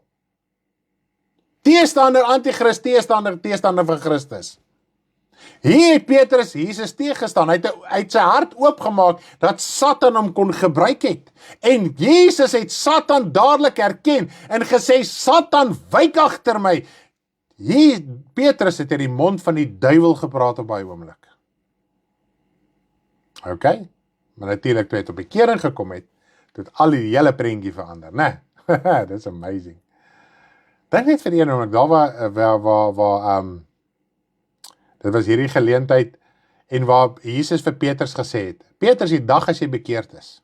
Teestander, antichrist, teestander van Christus. Hier het Petrus Jesus teëgestaan. Hy het sy hart oopgemaak dat Satan hom kon gebruik het. En Jesus het Satan dadelik herken en gesê, Satan, wyk agter my. Hier, Petrus het uit die mond van die duiwel gepraat op daai oomblik. OK? Maar natuurlik toe hy tot bekering gekom het, het al die hele prentjie verander, né? That's amazing. Dink net vir een oomblik, daar dit was hierdie geleentheid en waar Jesus vir Petrus gesê het, Petrus, die dag as jy bekeerd is.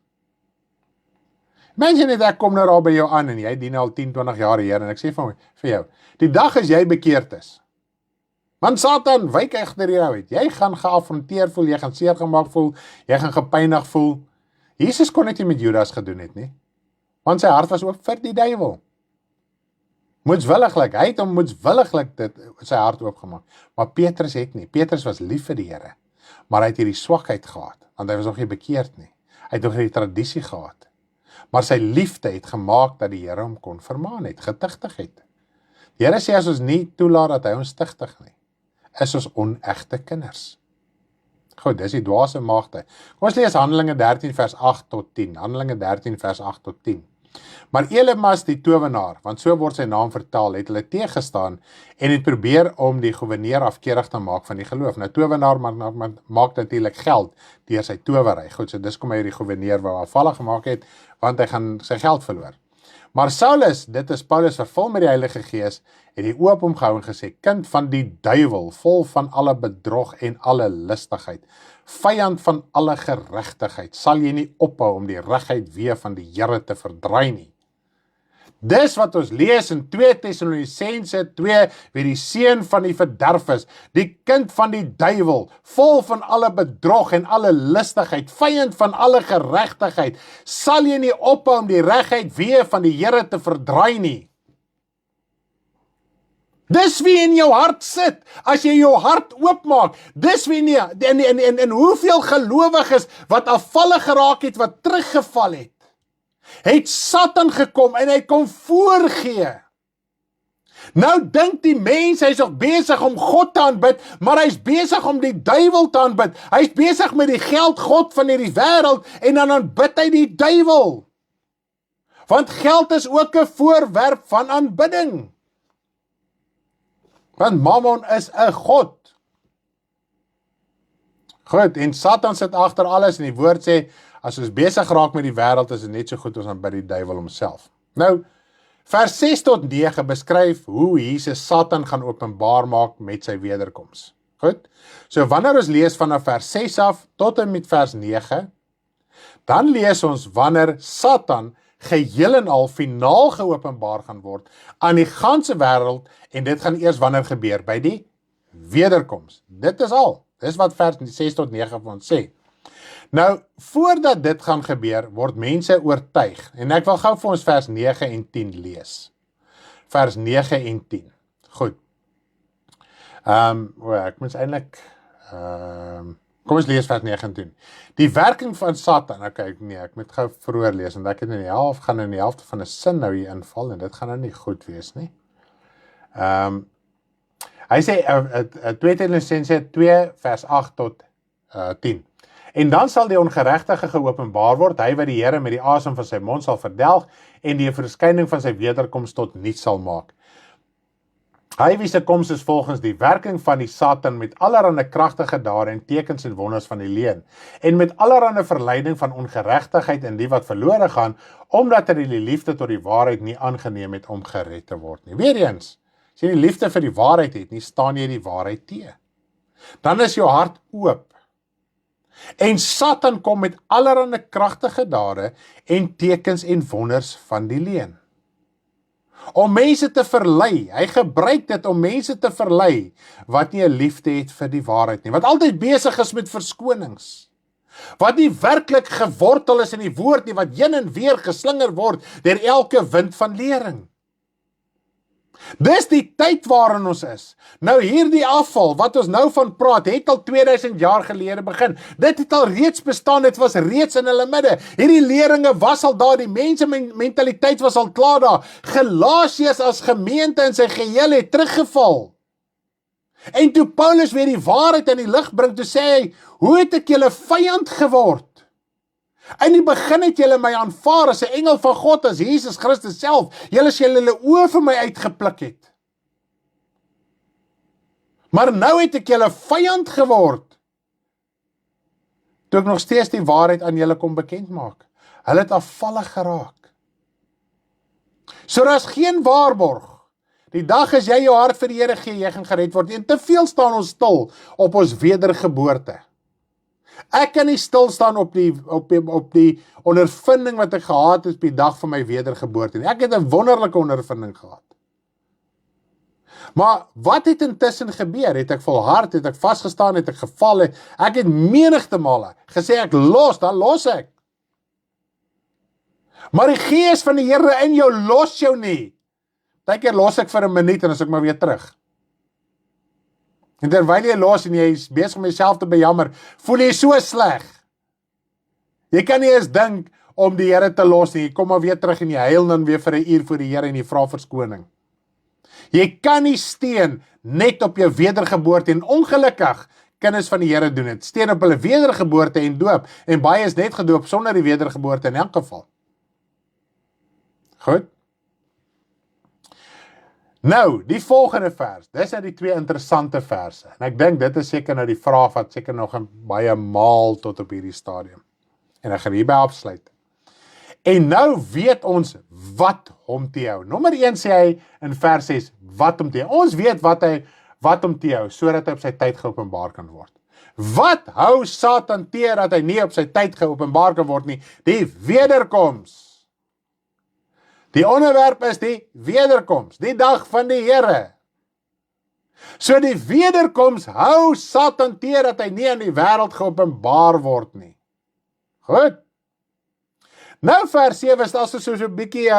Imagine net ek kom nou daar by jou aan en jy dien al 10, 20 jaar die Here en ek sê vir jou, die dag as jy bekeerd is, want Satan wyk agter jou uit, jy gaan geafronteer voel, jy gaan seer gemaak voel, jy gaan gepynig voel. Jesus kon dit nie met Judas gedoen het nie, want sy hart was oop vir die duiwel. Moetswilliglik, hy het hom moetswilliglik sy hart oopgemaak, maar Petrus het nie. Petrus was lief vir die Here, maar hy het hierdie swakheid gehad, want hy was nog nie bekeerd nie. Hy het nog hierdie tradisie gehad, maar sy liefde het gemaak dat die Here hom kon vermaan het, getuigtig het. Die Here sê as ons nie toelaat dat hy ons stigtig nie, is ons onegte kinders. Goed, dis die dwaase maagde. Kom ons lees Handelinge 13 vers 8 tot 10. Handelinge 13 vers 8 tot 10. Maar Elymas die towenaar, want so word sy naam vertaal, het hulle teëgestaan en het probeer om die goewerneur afkerig te maak van die geloof. Nou towenaar maak natuurlik geld deur sy towery. Goed, so dis kom hy die goewerneur wou afvallig gemaak het, want hy gaan sy geld verloor. Maar Saulus, dit is Paulus vervul met die Heilige Gees, het die oop omgehou en gesê, kind van die duiwel, vol van alle bedrog en alle listigheid, vyand van alle geregtigheid, sal jy nie ophou om die regheid weer van die Here te verdraai nie. Dis wat ons lees in 2 Tessalonisense 2, wie die seun van die verderf is, die kind van die duiwel, vol van alle bedrog en alle listigheid, vyand van alle geregtigheid, sal jy nie ophou om die regheid weer van die Here te verdraai nie. Dis wie in jou hart sit, as jy jou hart oopmaak, dis wie nie, en hoeveel gelowiges wat afvallig geraak het, wat teruggeval het Satan gekom en hy kom voorgee. Nou dink die mens, hy is nog besig om God te aanbid, maar hy is besig om die duiwel te aanbid. Hy is besig met die geldgod van hierdie wêreld en dan aanbid hy die duiwel. Want geld is ook 'n voorwerp van aanbidding. Want Mammon is 'n god. Goed, en Satan sit agter alles en die woord sê, as ons besig raak met die wêreld, is dit net so goed ons aan by die duiwel homself. Nou, vers 6 tot 9 beskryf hoe Jesus Satan gaan openbaar maak met sy wederkoms. Goed? So wanneer ons lees vanaf vers 6 af tot en met vers 9, dan lees ons wanneer Satan geheel en al finaal geopenbaar gaan word aan die ganse wêreld, en dit gaan eers wanneer gebeur by die wederkoms. Dit is al. Dis wat vers 6 tot 9 van ons sê. Nou, voordat dit gaan gebeur, word mense oortuig. En ek wil gou vir ons vers 9 en 10 lees. Vers 9 en 10. Goed. Ek moet eintlik kom ons lees vers 9 en 10. Die werking van Satan. Okay, nee, ek moet gou vroeër lees, want ek het gaan in die helfte van 'n sin nou hier inval, en dit gaan nou nie goed wees nie. Hy sê 2 Tessalonisense 2 vers 8 tot 10. En dan sal die ongeregtige geopenbaar word, hy wat die Here met die asem van sy mond sal verdelg en die verskyning van sy wederkoms tot niets sal maak. Hy wie se koms is volgens die werking van die Satan met allerhande kragtige dade en tekens en wonders van die leuen, en met allerhande verleiding van ongeregtigheid in die wat verlore gaan, omdat hulle die liefde tot die waarheid nie aangeneem het om gered te word nie. Weereens, as jy die liefde vir die waarheid het nie, staan jy die waarheid teë. Dan is jou hart oop. En Satan kom met allerhande kragtige dade en tekens en wonders van die leuen. Om mense te verlei, hy gebruik dit om mense te verlei, wat nie 'n liefde het vir die waarheid nie, wat altyd besig is met verskonings, wat nie werklik gewortel is in die woord nie, wat heen en weer geslinger word deur elke wind van lering. Dis die tyd waarin ons is. Nou hierdie afval, wat ons nou van praat, het al 2000 jaar gelede begin. Dit het al reeds bestaan, dit was reeds in hulle midde. Hierdie leringe was al daar, die mense mentaliteit was al klaar daar. Galasiërs as gemeente in sy geheel het teruggeval. En toe Paulus weer die waarheid in die lig bring, toe sê hy, hoe het ek julle vyand geword? In die begin het julle my aanvaar as 'n engel van God, as Jesus Christus self. Julle sê julle oë vir my uitgepluk het. Maar nou het ek julle vyand geword, toe ek nog steeds die waarheid aan julle kom bekend maak. Hulle het afvallig geraak. So daar is geen waarborg. Die dag as jy jou hart vir die Here gee, jy gaan gered word. En te veel staan ons stil op ons wedergeboorte. Ek kan nie stil staan op die ondervinding wat ek gehad het op die dag van my wedergeboorte nie. Ek het 'n wonderlike ondervinding gehad. Maar wat het intussen gebeur? Het ek volhard, het ek vasgestaan, het ek geval, ek het menigte male gesê ek los, dan los ek. Maar die gees van die Here in jou los jou nie. Partykeer los ek vir 'n minuut en as ek maar weer terug. En terwyl jy los en jy is besig om jouself te bejammer, voel jy so sleg. Jy kan nie eens dink om die Here te los nie. Jy kom maar weer terug en jy huil dan weer vir 'n uur voor die Here en jy vra verskoning. Jy kan nie steen net op jou wedergeboorte en ongelukkig kinders van die Here doen dit. Steen op hulle wedergeboorte en doop en baie is net gedoop sonder die wedergeboorte in elk geval. Goed. Nou, die volgende vers, dis nou die 2 interessante verse, en ek dink dit is seker nou die vraag wat seker nog baie maal tot op hierdie stadium, en ek gaan hierby afsluit. En nou weet ons wat hom teehou. Nommer 1 sê hy in vers 6, wat hom teehou. Ons weet wat hom teehou, sodat hy op sy tyd geopenbaar kan word. Wat hou Satan teë dat hy nie op sy tyd geopenbaar kan word nie? Die wederkoms. Die onderwerp is die wederkoms, die dag van die Here. So die wederkoms hou Satan teë dat hy nie in die wêreld geopenbaar word nie. Goed. Nou vers 7 is also so 'n bietjie,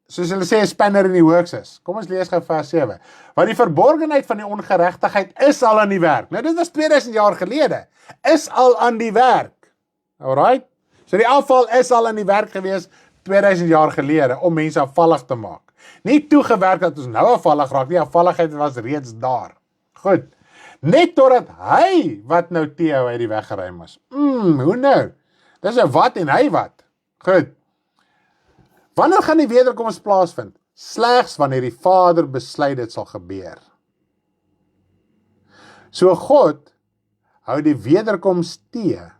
soos hulle sê, 'n spanner in die works is. Kom ons lees gou vers 7. Want die verborgenheid van die ongeregtigheid is al aan die werk. Nou dit was 2000 jaar gelede. Is al aan die werk. Alright? So die afval is al aan die werk gewees 2000 jaar gelede, om mense afvallig te maak. Nie toegewerk dat ons nou afvallig raak, die afvalligheid was reeds daar. Goed, net totdat hy, wat nou teehou uit die weg geruim is. Hoe nou? Dis 'n wat en hy wat. Goed. Wanneer gaan die wederkoms plaasvind? Slegs wanneer die Vader besluit dit sal gebeur. So God hou die wederkoms teë,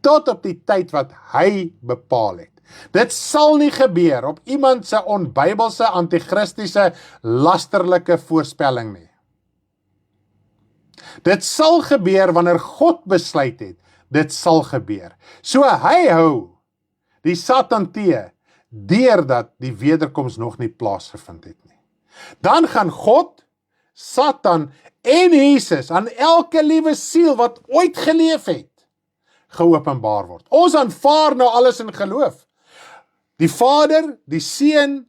tot op die tyd wat hy bepaal het. Dit sal nie gebeur op iemand se onbybelse, antichristiese, lasterlike voorspelling nie. Dit sal gebeur wanneer God besluit het, dit sal gebeur. So hy hou die Satan teë, deurdat die wederkoms nog nie plaasgevind het nie. Dan gaan God, Satan en Jesus aan elke liewe siel wat ooit geleef het, geopenbaar word. Ons aanvaar nou alles in geloof. Die Vader, die Seun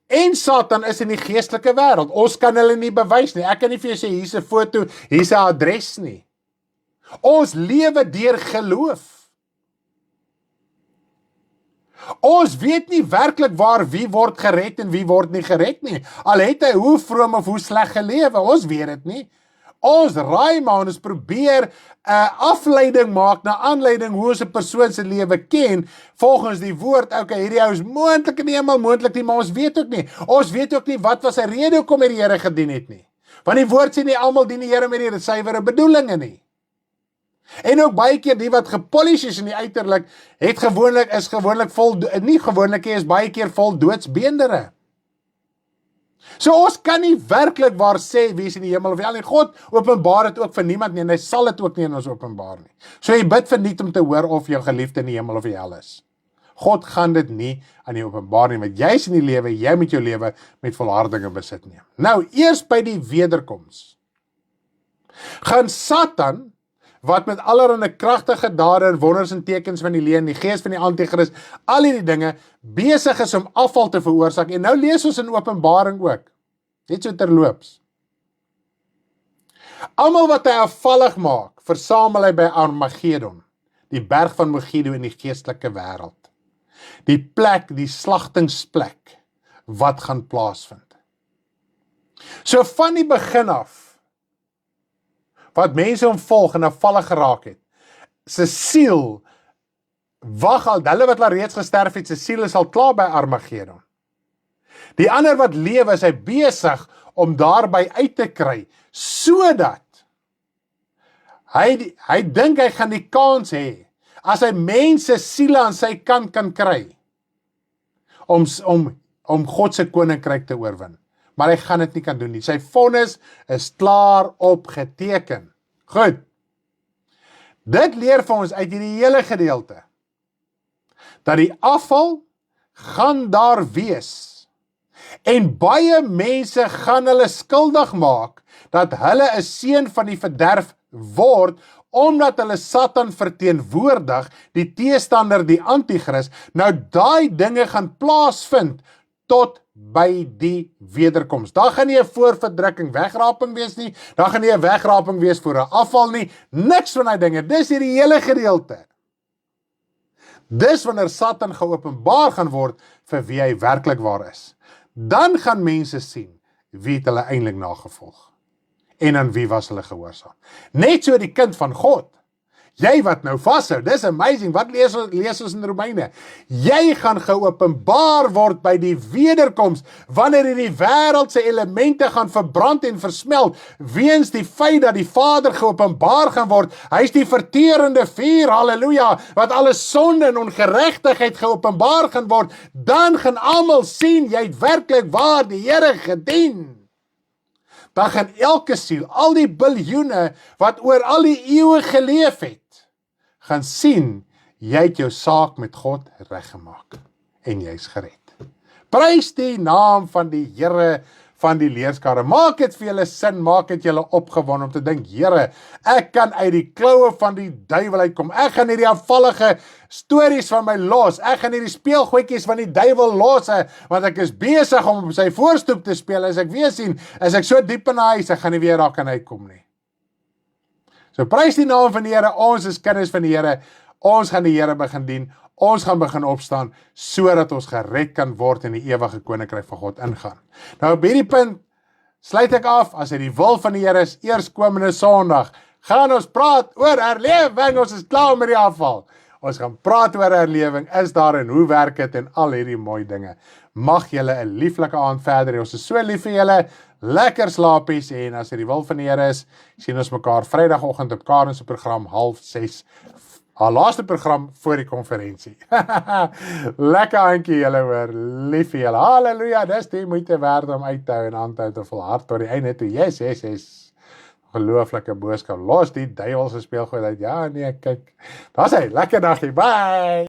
en Satan is in die geestelike wêreld. Ons kan hulle nie bewys nie. Ek kan nie vir jou sê, hier is 'n foto, hier is 'n adres nie. Ons lewe deur geloof. Ons weet nie werklik waar wie word gered en wie word nie gered nie. Al het hy hoe vroom of hoe sleg gelewe, ons weet dit nie. Ons raai maar, ons probeer 'n afleiding maak na aanleiding hoe ons 'n persoon se lewe ken, volgens die woord, okay, hierdie ou is moontlik in die hemel, moontlik nie, maar ons weet ook nie. Ons weet ook nie wat was sy rede hoekom hy die Here gedien het nie. Want die woord sê nie almal dien die Here met die suiwere bedoelinge nie. En ook baie keer die wat gepolish is in die uiterlik, is baie keer vol doodsbeendere. So ons kan nie werklik waar sê wie is in die hemel of hel nie. God openbaar dit ook vir niemand nie en hy sal dit ook nie in ons openbaar nie. So jy bid vir niet om te hoor of jou geliefde in die hemel of die hel is. God gaan dit nie aan jou openbaar nie, want jy is in die lewe, jy moet jou lewe met volharding in besit neem. Nou, eers by die wederkoms. Gaan Satan, wat met allerlei kragtige dade en wonders en tekens van die leuen, die gees van die antichrist, al hierdie dinge, besig is om afval te veroorsaak. En nou lees ons in Openbaring ook, net so terloops. Almal wat hy afvallig maak, versamel hy by Armageddon, die berg van Megiddo in die geestelike wêreld. Die plek, die slagtingsplek, wat gaan plaasvind. So van die begin af, wat mense omvolg en afvallig geraak het, sy siel, wag al, hulle wat al reeds gesterf het, sy siel is al klaar by Armageddon. Die ander wat lewe, is hy besig om daarby uit te kry, sodat hy dink hy gaan die kans hê, as hy mense siele aan sy kant kan kry, om God se koninkryk te oorwin. Maar hy gaan dit nie kan doen nie. Sy vonnis is klaar opgeteken. Goed. Dit leer vir ons uit hierdie hele gedeelte, dat die afval gaan daar wees. En baie mense gaan hulle skuldig maak, dat hulle 'n seun van die verderf word, omdat hulle Satan verteenwoordig, die teestander, die antichrist. Nou daai dinge gaan plaasvind, tot by die wederkoms. Daar gaan nie 'n voorverdrukking wegraping wees nie, daar gaan nie 'n wegraping wees voor 'n afval nie, niks van die dinge, dis hierdie hele gedeelte. Dis wanneer Satan geopenbaar gaan word, vir wie hy werklik waar is. Dan gaan mense sien, wie het hulle eintlik nagevolg, en aan wie was hulle gehoorsaam. Net so die kind van God, jy wat nou vashou, dis amazing, wat lees ons in Romeine? Jy gaan geopenbaar word by die wederkoms, wanneer hierdie wêreld se elemente gaan verbrand en versmelt, weens die feit dat die Vader geopenbaar gaan word, hy is die verterende vuur, halleluja, wat alle sonde en ongeregtigheid geopenbaar gaan word, dan gaan almal sien, jy het werklik waar die Here gedien. Dan gaan elke siel, al die biljoene, wat oor al die eeue geleef het, gaan sien, jy het jou saak met God reggemaak, en jy is gered. Prys die naam van die Here van die leerskare. Maak dit vir julle sin, maak dit julle opgewonde om te dink, Here, ek kan uit die kloue van die duiwel uitkom. Ek gaan hierdie afvallige stories van my los. Ek gaan hierdie speelgoedjies van die duiwel los, want ek is besig om op sy voorstoep te speel. As ek weer sien, as ek so diep in die huis, ek gaan nie weer daar kan uitkom nie. So prys die naam van die Here, ons is kinders van die Here, ons gaan die Here begin dien, ons gaan begin opstaan, sodat ons gered kan word en die ewige koninkryk van God ingaan. Nou op hierdie punt, sluit ek af, as dit die wil van die Here is, eerskomende Sondag, gaan ons praat oor herlewing, ons is klaar met die afval. Ons gaan praat oor herlewing, is daar en hoe werk dit en al hierdie mooi dinge. Mag julle 'n lieflike aand verder hê, ons is so lief vir julle, lekker slaapies, en as dit die wil van die Here is, sien ons mekaar Vrydagoggend op Karen se program 5:30 Haar laaste program voor die konferensie. Lekker handjie julle hoor, lief vir julle. Halleluja, dis die moeite werd om uit te hou en aan te hou te volhard tot die einde toe. Yes. Gelooflike boodskap. Los die duiwelse speelgoed uit. Ja, nee, kyk. Daar's hy. Lekker dagie. Bye.